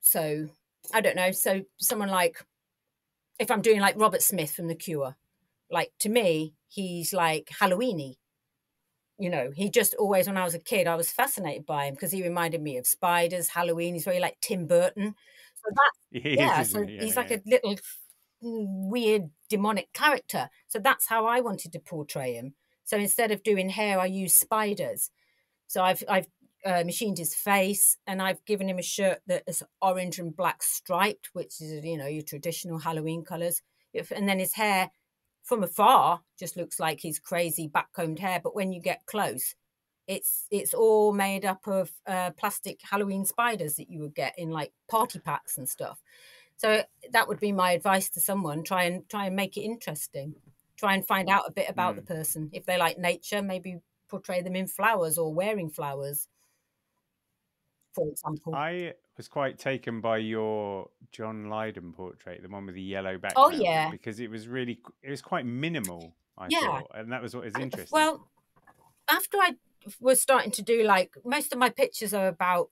So I don't know. So someone like, if I'm doing like Robert Smith from The Cure, like to me, he's like Halloweeny. He just always, when I was a kid, I was fascinated by him because he reminded me of spiders, Halloween. He's very like Tim Burton. So he's like a little weird demonic character. So that's how I wanted to portray him. So instead of doing hair, I use spiders. So I've machined his face, and I've given him a shirt that is orange and black striped, which is your traditional Halloween colors. And then his hair from afar just looks like his crazy backcombed hair, but when you get close, it's all made up of plastic Halloween spiders that you would get in like party packs and stuff. So that would be my advice to someone. Try and make it interesting. Try and find out a bit about the person. If they like nature, maybe portray them in flowers or wearing flowers, for example. I was quite taken by your John Lydon portrait, the one with the yellow background. Oh yeah, because it was quite minimal, I thought, and that was what is interesting. Well, after I was starting to do, like, most of my pictures are about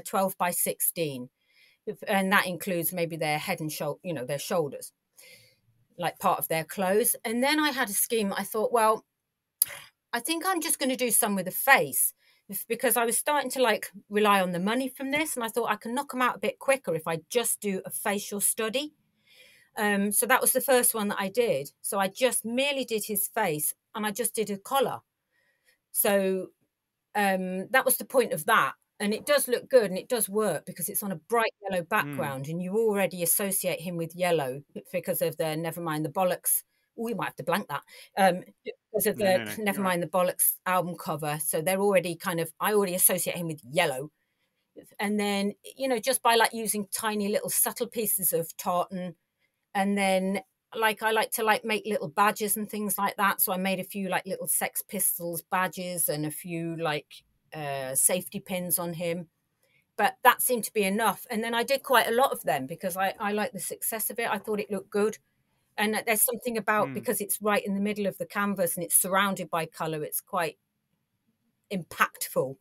12 by 16, and that includes maybe their head and their shoulders, like part of their clothes. And then I had a scheme. I thought, well, I think I'm just going to do some with the face, because I was starting to like rely on the money from this, and I thought I can knock them out a bit quicker if I just do a facial study. So that was the first one that I did. So I just merely did his face, and I just did a collar. So that was the point of that. And it does look good, and it does work because it's on a bright yellow background, and you already associate him with yellow because of the Nevermind the Bollocks. We might have to blank that. Because of the Nevermind the Bollocks album cover. So they're already I already associate him with yellow. And then, just by like using tiny little subtle pieces of tartan, and then like I like to like make little badges and things like that. So I made a few like little Sex Pistols badges and a few like safety pins on him. But that seemed to be enough. And then I did quite a lot of them because I like the success of it. I thought it looked good. And there's something about, because it's right in the middle of the canvas and it's surrounded by colour, it's quite impactful.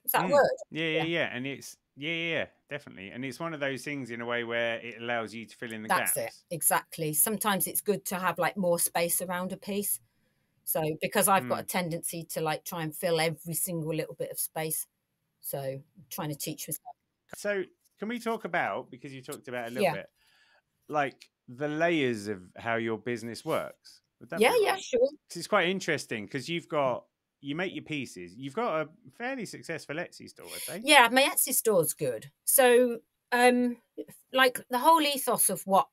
Is that a word? Yeah. And it's, yeah, definitely. And it's one of those things in a way where it allows you to fill in the gaps. That's it, exactly. Sometimes it's good to have like more space around a piece. So because I've got a tendency to like try and fill every single little bit of space. So I'm trying to teach myself. So can we talk about, because you talked about it a little bit, like the layers of how your business works? Yeah, sure. Because it's quite interesting, because you make your pieces. You've got a fairly successful Etsy store, I think. Yeah, my Etsy store's good. So like the whole ethos of what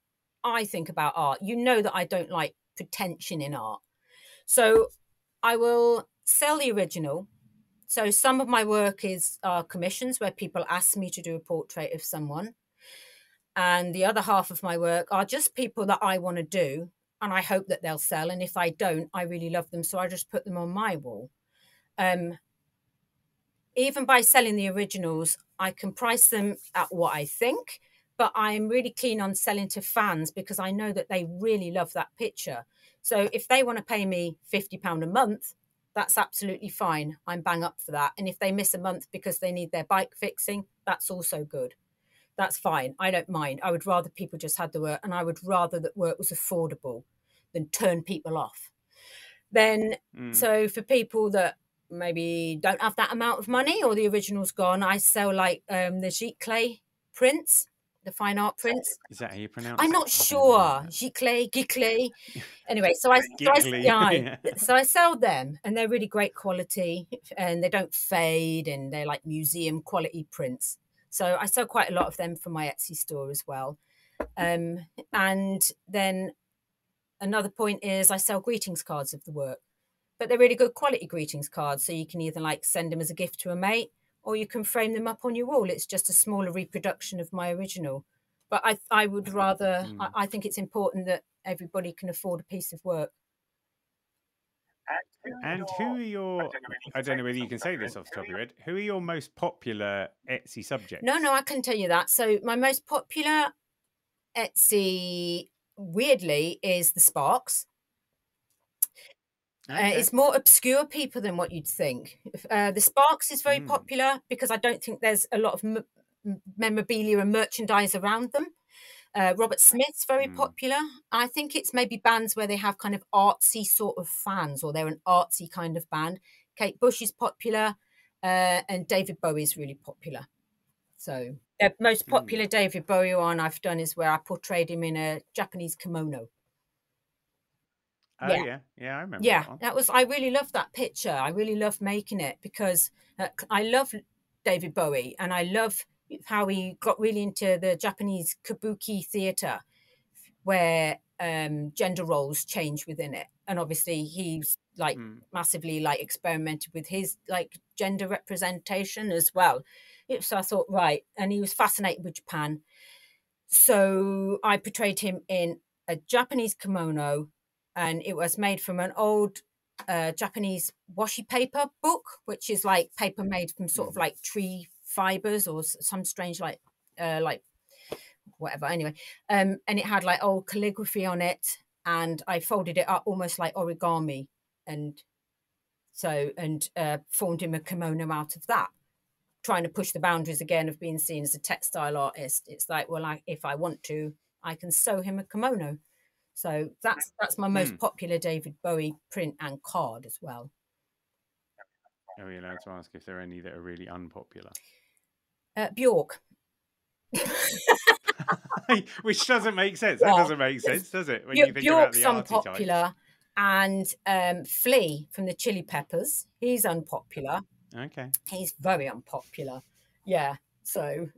I think about art, you know that I don't like pretension in art. So I will sell the original. So some of my work is commissions where people ask me to do a portrait of someone. And the other half of my work are just people that I want to do. And I hope that they'll sell. And if I don't, I really love them. So I just put them on my wall. Even by selling the originals, I can price them at what I think, but I'm really keen on selling to fans because I know that they really love that picture. So if they want to pay me £50 a month, that's absolutely fine. I'm bang up for that. And if they miss a month because they need their bike fixing, that's also good. That's fine. I don't mind. I would rather people just had the work, and I would rather that work was affordable than turn people off. Then, so for people that maybe don't have that amount of money or the original's gone, I sell like the giclée prints, the fine art prints. Is that how you pronounce I'm it? not sure. Giclée. Anyway, so I sell them, and they're really great quality, and they don't fade, and they're like museum quality prints. So I sell quite a lot of them for my Etsy store as well. And then another point is I sell greetings cards of the work, but they're really good quality greetings cards. So you can either like send them as a gift to a mate, or you can frame them up on your wall. It's just a smaller reproduction of my original. But I would rather, I think it's important that everybody can afford a piece of work. And who are your, I don't know whether you can say this off the top of your head, who are your most popular Etsy subjects? No, I can tell you that. So my most popular Etsy, weirdly, is the Sparks. Okay. It's more obscure people than what you'd think. The Sparks is very popular because I don't think there's a lot of memorabilia and merchandise around them. Robert Smith's very popular. I think it's maybe bands where they have kind of artsy sort of fans, or they're an artsy kind of band. Kate Bush is popular, and David Bowie is really popular. So the most popular David Bowie one I've done is where I portrayed him in a Japanese kimono. Oh yeah, I remember that one. That was, I really loved that picture. I really loved making it because I love David Bowie, and I love how he got really into the Japanese kabuki theater, where gender roles change within it. And obviously he's like massively like experimented with his like gender representation as well. So I thought, right, and he was fascinated with Japan. So I portrayed him in a Japanese kimono, and it was made from an old Japanese washi paper book, which is like paper made from sort of like tree fibers or some strange like whatever. Anyway, and it had like old calligraphy on it, and I folded it up almost like origami, and formed him a kimono out of that, trying to push the boundaries again of being seen as a textile artist. It's like, well, if I want to, I can sew him a kimono. So that's my most popular David Bowie print and card as well. Are we allowed to ask if there are any that are really unpopular? Bjork. Which doesn't make sense. That doesn't make sense, does it? When you think Bjork's about the unpopular, types. And Flea from the Chili Peppers, he's unpopular. Okay. He's very unpopular. Yeah. So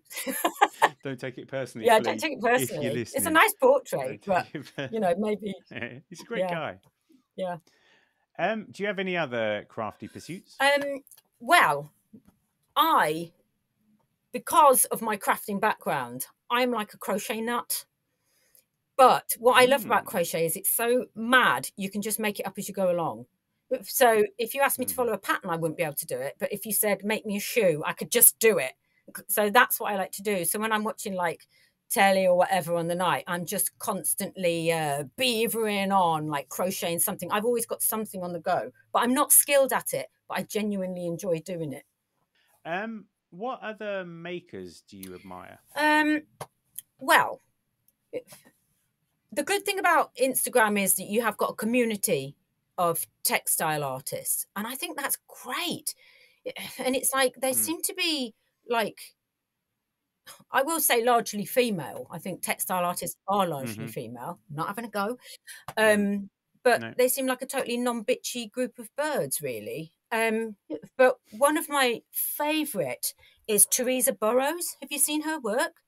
don't take it personally. Yeah, Flea, don't take it personally. If you're listening. It's a nice portrait, but maybe he's a great guy. Yeah. Do you have any other crafty pursuits? Well, because of my crafting background, I'm like a crochet nut. But what I love about crochet is it's so mad, you can just make it up as you go along. So if you asked me to follow a pattern, I wouldn't be able to do it. But if you said, make me a shoe, I could just do it. So that's what I like to do. So when I'm watching like telly or whatever on the night, I'm just constantly beavering on, like crocheting something. I've always got something on the go, but I'm not skilled at it, but I genuinely enjoy doing it. What other makers do you admire? Well, the good thing about Instagram is that you have got a community of textile artists, and I think that's great. And it's like they seem to be like, I will say, largely female. I think textile artists are largely female. Not having a go, but they seem like a totally non-bitchy group of birds, really. But one of my favourite is Teresa Burrows. Have you seen her work?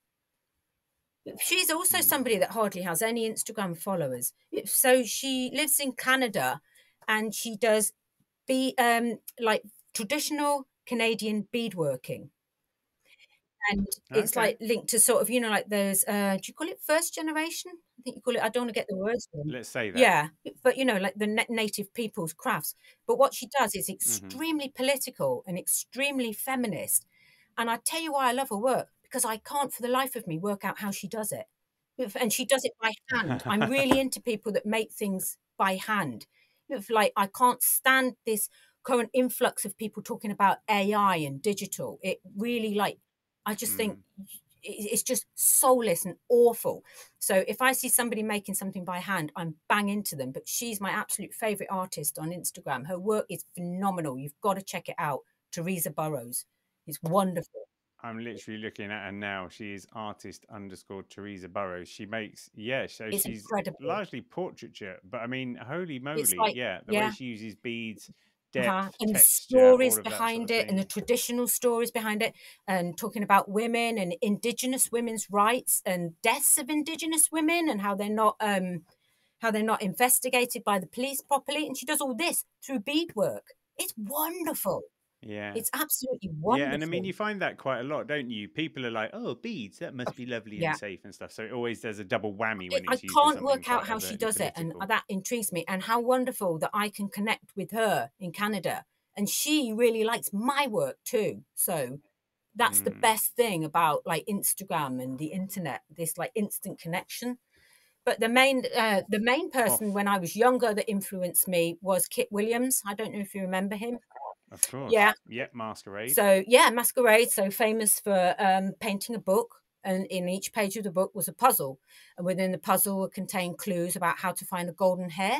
She's also somebody Mm. that hardly has any Instagram followers. So she lives in Canada and she does like traditional Canadian beadworking. And it's Okay. like linked to sort of, like those, do you call it first generation? I think you call it, I don't want to get the words wrong. Let's say that. Yeah, but like the native people's crafts. But what she does is Hmm. extremely political and extremely feminist. And I tell you why I love her work, because I can't for the life of me work out how she does it. And she does it by hand. I'm really into people that make things by hand. Like, I can't stand this current influx of people talking about AI and digital. It really, like, I just think Mm. it's just soulless and awful. So if I see somebody making something by hand, I'm bang into them. But she's my absolute favorite artist on Instagram. Her work is phenomenal. You've got to check it out. Teresa Burrows. It's wonderful. I'm literally looking at her now. She is artist underscore Teresa Burrows. She makes, yeah, so It's she's incredible. largely portraiture, but I mean, holy It's moly, like, yeah, the way yeah. she uses beads, Uh-huh. depth, And the texture, stories all of that sort behind of it and the thing. traditional stories behind it, and talking about women and indigenous women's rights and deaths of indigenous women and how they're not investigated by the police properly. And she does all this through beadwork. It's wonderful. Yeah. It's absolutely Yeah, and I mean, wonderful. you find that quite a lot, don't you? People are like, "Oh, beads, that must be lovely and Yeah. safe and stuff." So it always does a double whammy when I it's used for can't something work out quite how she overtly does it, and political. that intrigues me. And how wonderful that I can connect with her in Canada, and she really likes my work too. So that's the Mm. best thing about like Instagram and the internet, this like instant connection. But the main person Off, when I was younger that influenced me was Kit Williams. I don't know if you remember him. of course. Yeah. Yep, masquerade. So yeah, Masquerade, so famous for painting a book, and in each page of the book was a puzzle, and within the puzzle would contain clues about how to find a golden hair.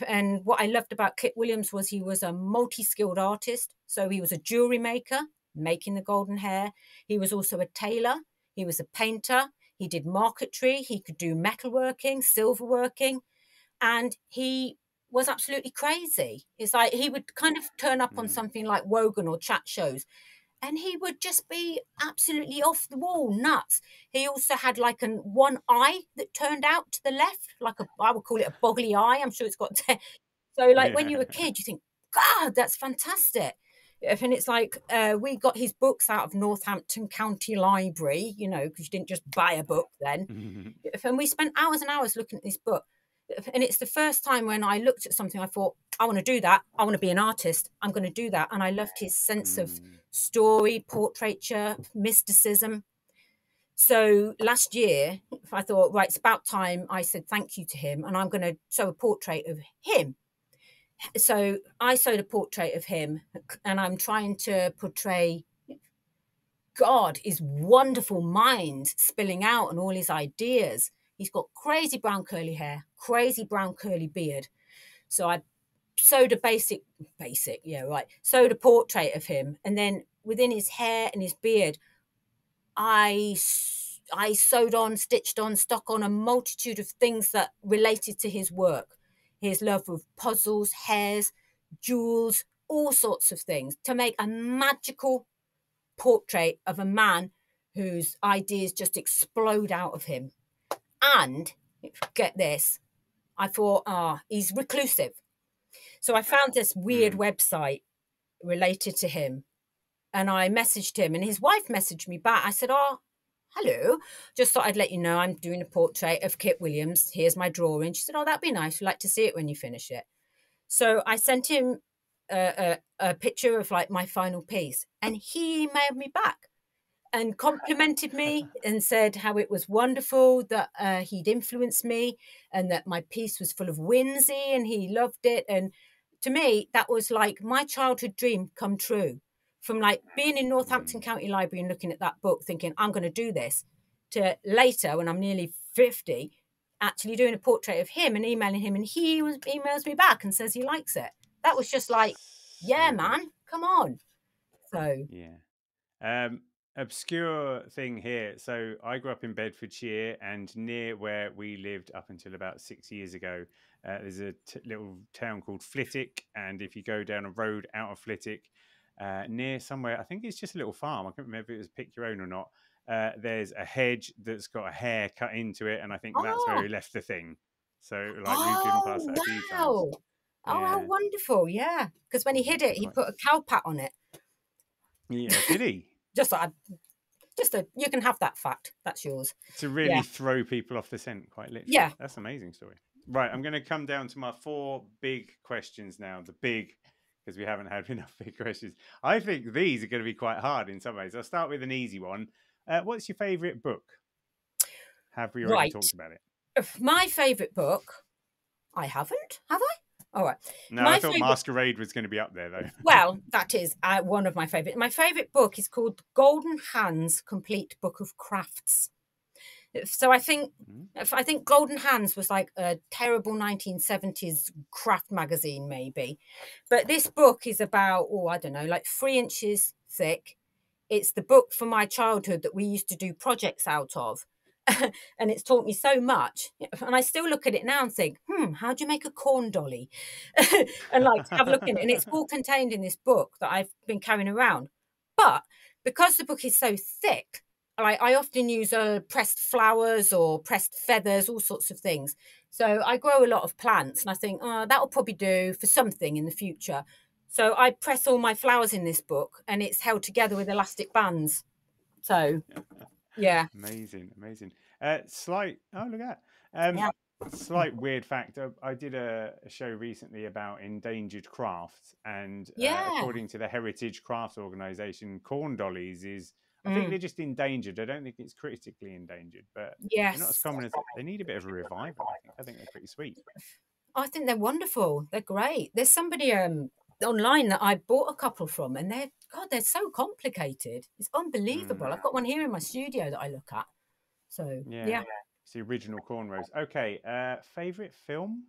And what I loved about Kit Williams was he was a multi-skilled artist. So he was a jewelry maker, making the golden hair. He was also a tailor. He was a painter. He did marquetry. He could do metalworking, silverworking, and he was absolutely crazy. It's like he would kind of turn up on Mm. something like Wogan or chat shows, and he would just be absolutely off the wall nuts. He also had like one eye that turned out to the left, like I would call it a boggly eye. I'm sure it's got so like when Yeah. you're a kid, you think, God, that's fantastic. And it's like we got his books out of Northampton County Library, because you didn't just buy a book then. And we spent hours and hours looking at this book. And it's the first time when I looked at something, I thought, I want to do that. I want to be an artist. I'm going to do that. And I loved his sense of Mm. story, portraiture, mysticism. So last year, I thought, right, it's about time I said thank you to him. And I'm going to sew a portrait of him. So I sewed a portrait of him, and I'm trying to portray God, his wonderful mind spilling out and all his ideas. He's got crazy brown curly hair, crazy brown curly beard. So I sewed a yeah, right, sewed a portrait of him. And then within his hair and his beard, I sewed on, stitched on, stuck on a multitude of things that related to his work. His love of puzzles, hairs, jewels, all sorts of things to make a magical portrait of a man whose ideas just explode out of him. And get this, I thought, he's reclusive. So I found this weird Mm. website related to him, and I messaged him, and his wife messaged me back. I said, hello, just thought I'd let you know I'm doing a portrait of Kit Williams. Here's my drawing. She said, that'd be nice. We'd like to see it when you finish it. So I sent him a picture of like my final piece, and he emailed me back and complimented me and said how it was wonderful that he'd influenced me and that my piece was full of whimsy and he loved it. And to me, that was like my childhood dream come true. From like being in Northampton Mm. County Library and looking at that book, thinking I'm going to do this, to later when I'm nearly 50, actually doing a portrait of him and emailing him, and he emails me back and says he likes it. That was just like, yeah, So good. man, come on. So Yeah. Um, Obscure thing here. So I grew up in Bedfordshire, and near where we lived up until about 6 years ago, there's a little town called Flitwick. And if you go down a road out of Flitwick, near somewhere, I think it's just a little farm. I can't remember if it was pick your own or not. there's a hedge that's got a hair cut into it, and I think that's where Oh, he left the thing. So like we've driven past oh, that a few times. wow. Oh, how Yeah, wonderful. Yeah. Because when he hid it, he quite. put a cow pat on it. Yeah, did he? Just like, you can have that fact. That's yours. To really Yeah. throw people off the scent, quite literally. Yeah. That's an amazing story. Right, I'm going to come down to my 4 big questions now. The big, because we haven't had enough big questions. I think these are going to be quite hard in some ways. I'll start with an easy one. What's your favourite book? Have we already Right. talked about it? My favourite book, I haven't, have I? All right. No, My I thought favourite, Masquerade was going to be up there, though. well, that is one of my favourite. My favourite book is called Golden Hands Complete Book of Crafts. So I think Golden Hands was like a terrible 1970s craft magazine, maybe. But this book is about, oh, I don't know, like 3 inches thick. It's the book from my childhood that we used to do projects out of. And it's taught me so much. And I still look at it now and think, how do you make a corn dolly? And like have a look in it. And it's all contained in this book that I've been carrying around. But because the book is so thick, I often use pressed flowers or pressed feathers, all sorts of things. So I grow a lot of plants and I think, oh, that'll probably do for something in the future. So I press all my flowers in this book and it's held together with elastic bands. So, yeah. Amazing. Slight. Oh, look at that. Yeah. Slight weird fact. I did a show recently about endangered crafts, and Yeah. according to the Heritage Crafts Organisation, corn dollies is. I think they're just endangered. I don't think it's critically endangered, but they're not as Yes. common as they need a bit of a revival. I think they're pretty sweet. I think they're wonderful. They're great. There's somebody online that I bought a couple from, and they're so complicated. It's unbelievable. I've got one here in my studio that I look at. So yeah. It's the original cornrows. Okay, favorite film?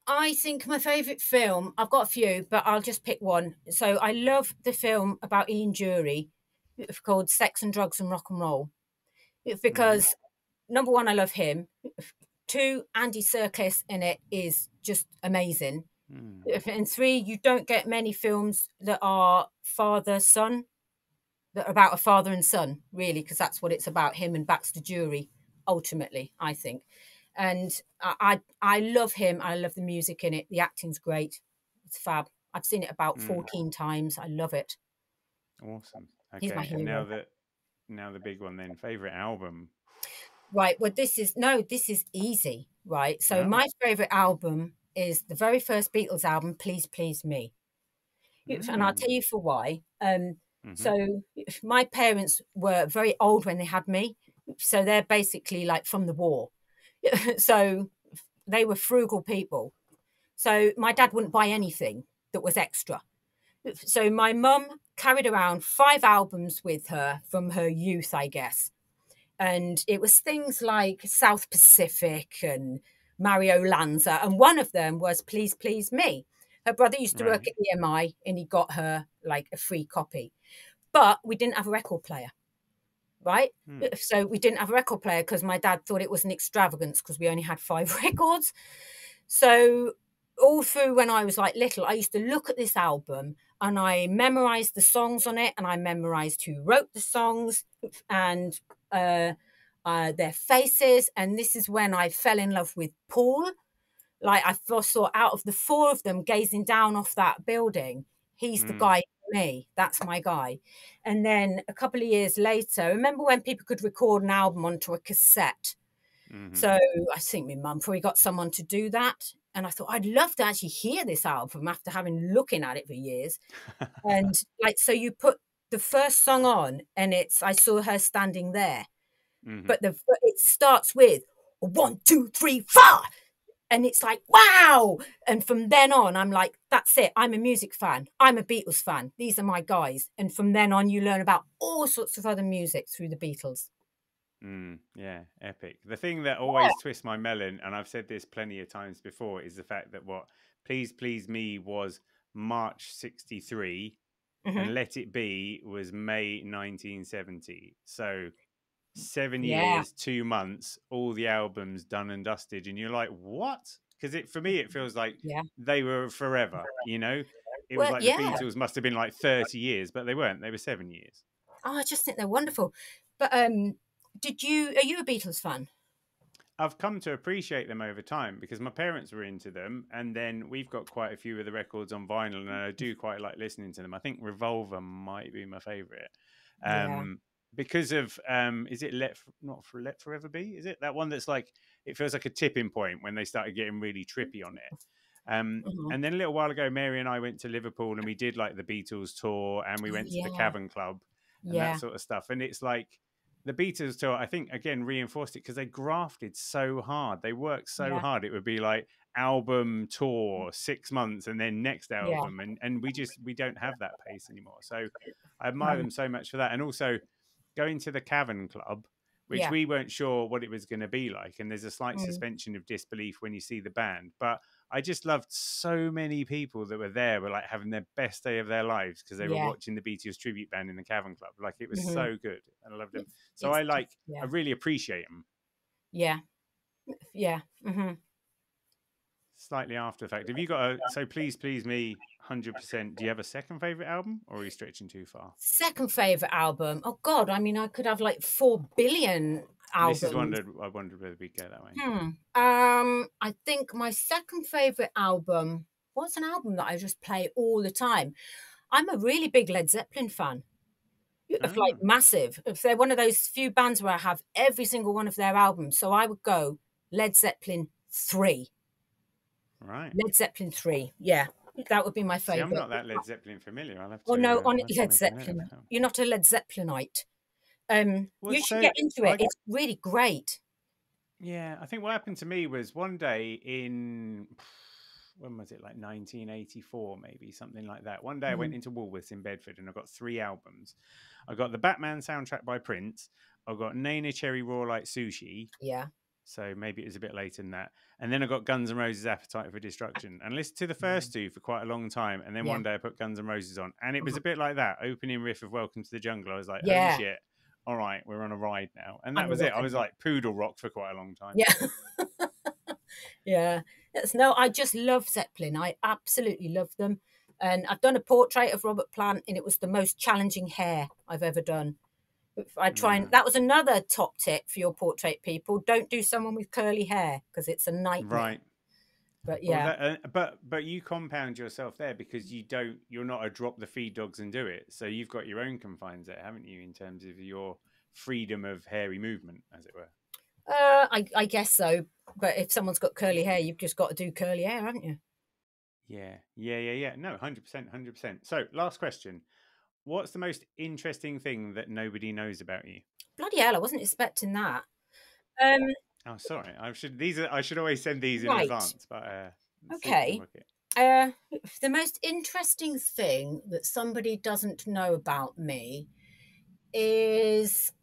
I think my favourite film, I've got a few, but I'll just pick one. So I love the film about Ian Dury called Sex and Drugs and Rock and Roll. Because number one, I love him. 2, Andy Serkis in it is just amazing. And 3, you don't get many films that are father-son, that are about a father and son, really, because that's what it's about, him and Baxter Dury, ultimately, I think. And I love him. I love the music in it. The acting's great. It's fab. I've seen it about 14 times. I love it. Awesome. He's my Okay, and hero. now the big one then. Favorite album? Right. Well, this is easy, right? So my favorite album is the very first Beatles album, Please Please Me. And I'll tell you for why. So my parents were very old when they had me. So they're basically like from the war. So they were frugal people. So my dad wouldn't buy anything that was extra. So my mum carried around 5 albums with her from her youth, I guess. And it was things like South Pacific and Mario Lanza. And one of them was Please Please Me. Her brother used to work at EMI and he got her like a free copy. But we didn't have a record player, right? So we didn't have a record player because my dad thought it was an extravagance because we only had 5 records. So all through when I was like little, I used to look at this album and I memorized the songs on it and I memorized who wrote the songs and their faces. And this is when I fell in love with Paul. Like I first saw out of the 4 of them gazing down off that building, he's the guy for me. That's my guy. And then a couple of years later, remember when people could record an album onto a cassette? So I think my mum probably got someone to do that. And I thought, I'd love to actually hear this album after having looking at it for years. And like, so you put the first song on and I saw her standing there. But it starts with 1, 2, 3, 4. And it's like, wow. And from then on, I'm like, that's it. I'm a music fan. I'm a Beatles fan. These are my guys. And from then on, you learn about all sorts of other music through the Beatles. Yeah, epic. The thing that always twists my melon, and I've said this plenty of times before, is the fact that Please Please Me was March 63 and Let It Be was May 1970. So 7 years, 2 months, all the albums done and dusted. And you're like, what? Because for me, it feels like they were forever, you know? It was like the Beatles must have been like 30 years, but they weren't. They were 7 years. Oh, I just think they're wonderful. But are you a Beatles fan? I've come to appreciate them over time because my parents were into them, and then we've got quite a few of the records on vinyl, and I do quite like listening to them. I think Revolver might be my favorite, Yeah, because of is it Let Forever Be? Is it that one that's like it feels like a tipping point when they started getting really trippy on it. mhm. And then a little while ago, Mary and I went to Liverpool and we did like the Beatles tour, and we Oh, went to the yeah, Cavern Club and that yeah, sort of stuff. And it's like the Beatles tour, I think, again, reinforced it because they grafted so hard. They worked so yeah, hard. It would be like album tour 6 months and then next yeah. album. And we don't have that pace anymore. So I admire No, them so much for that. And also going to the Cavern Club, which yeah, we weren't sure what it was going to be like. And there's a slight mm, suspension of disbelief when you see the band. But I just loved so many people that were there were like having their best day of their lives because they were yeah, watching the Beatles tribute band in the Cavern Club. Like it was hmm so good, and I loved them. So it's just, I yeah, really appreciate them. yeah, yeah. Slightly after the fact. Have you got a so please me 100%? Do you have a second favorite album, or are you stretching too far? Second favorite album. Oh God, I mean, I could have like 4 billion This is albums. wondered. I wondered whether we'd go that way. I think my second favorite album. What's an album that I just play all the time? I'm a really big Led Zeppelin fan. Of like Ah, massive. If they're one of those few bands where I have every single one of their albums, so I would go Led Zeppelin 3. right. Led Zeppelin 3. Yeah. That would be my See, I'm favorite. not that Led Zeppelin familiar. Oh no, on I'll have to Led make a note of Zeppelin. that. You're not a Led Zeppelinite. Well, You should so get into it. I It's really great. Yeah, I think what happened to me was one day in when was it, like 1984, maybe something like that. One day I went Mhm. into Woolworths in Bedford and I got three albums. I got the Batman soundtrack by Prince. I got Nana Cherry Raw Like Sushi. Yeah. So maybe it was a bit later than that. And then I got Guns N' Roses Appetite for Destruction and listened to the first two for quite a long time. And then Yeah. one day I put Guns N' Roses on, and it was Uh-huh. a bit like that opening riff of Welcome to the Jungle. I was like, holy Yeah. shit. All right, we're on a ride now. And I that know was it. what I I was mean. like poodle rock for quite a long time. Yeah. Yeah. It's no, I just love Zeppelin. I absolutely love them. And I've done a portrait of Robert Plant, and it was the most challenging hair I've ever done. I try and Mm. that was another top tip for your portrait people. Don't do someone with curly hair because it's a nightmare. Right. But Well, yeah. but you compound yourself there because you're not a drop the feed dogs and do it. So you've got your own confines there, haven't you, in terms of your freedom of hairy movement, as it were. I guess so. But if someone's got curly hair, you've just got to do curly hair, haven't you? Yeah. No, 100%, 100%. So, last question: what's the most interesting thing that nobody knows about you? Bloody hell, I wasn't expecting that. Um, Oh, sorry. I should always send these in right. advance, but let's see if we can Okay. work it. Uh, the most interesting thing that somebody doesn't know about me is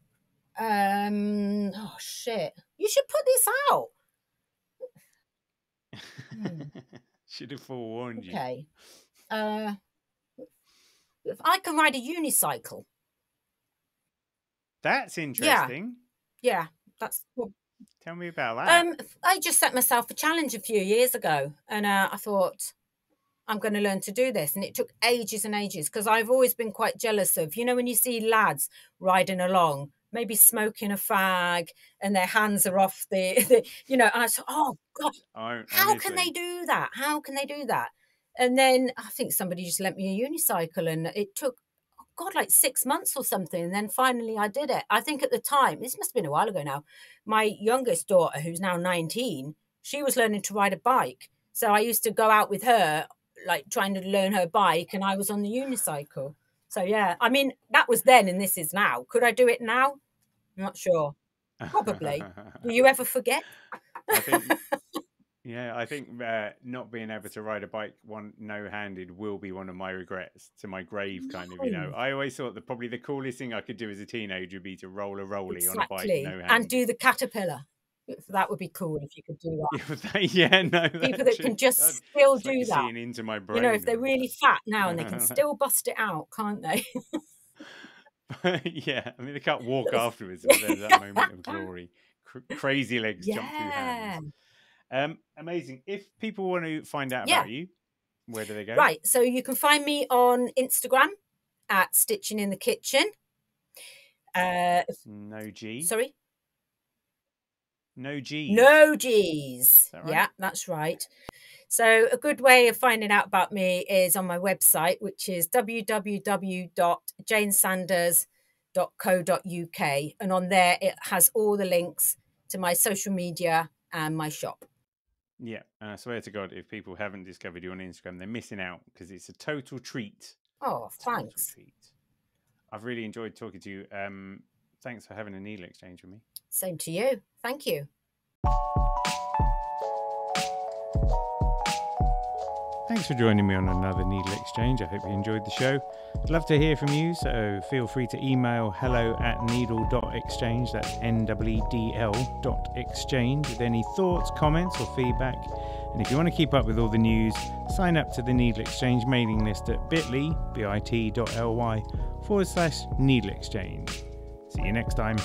oh shit. You should put this out. Hmm, Should have forewarned you. okay. Uh if I can ride a unicycle. That's Yeah, interesting. yeah. That's Tell me about that. I just set myself a challenge a few years ago, and I thought I'm going to learn to do this. And it took ages and ages because I've always been quite jealous of, when you see lads riding along, maybe smoking a fag and their hands are off and I thought, oh God, how can they Honestly. do that? How can they do that? And then I think somebody just lent me a unicycle and it took, oh God, like 6 months or something. And then finally I did it. I think at the time, this must have been a while ago now, my youngest daughter, who's now 19, she was learning to ride a bike. So I used to go out with her like trying to learn her bike and I was on the unicycle. So yeah, I mean, that was then and this is now. Could I do it now? I'm not sure. Probably. Do you ever forget? I think, yeah, I think not being able to ride a bike no-handed will be one of my regrets to my grave, kind of. No, I always thought that probably the coolest thing I could do as a teenager would be to roll a rolly on a bike exactly. And no-handed. do the caterpillar. That would be cool if you could do that. Yeah, no, People that that can just God, still it's like do you're that. seeing into my brain. If they're really fat now and they can still bust it out, can't they? Yeah, I mean they can't walk afterwards, but there's that moment of glory. Crazy legs jump through Yeah. hands. Amazing. If people want to find out Yeah. about you, where do they go? Right. So you can find me on Instagram at Stitchin In The Kitchen. No G. Sorry? No G's. No G's. Is that right? Yeah, that's right. So a good way of finding out about me is on my website, which is www.janesanders.co.uk. And on there, it has all the links to my social media and my shop. Yeah, and I swear to God, if people haven't discovered you on Instagram, they're missing out because it's a total treat. Oh, thanks. Total treat. I've really enjoyed talking to you. Thanks for having a needle exchange with me. Same to you. Thank you. Thanks for joining me on another Needle Exchange. I hope you enjoyed the show. I'd love to hear from you, so feel free to email hello@needle.exchange, that's NEEDL.exchange, with any thoughts, comments or feedback. And if you want to keep up with all the news, sign up to the Needle Exchange mailing list at bit.ly/needle exchange. See you next time.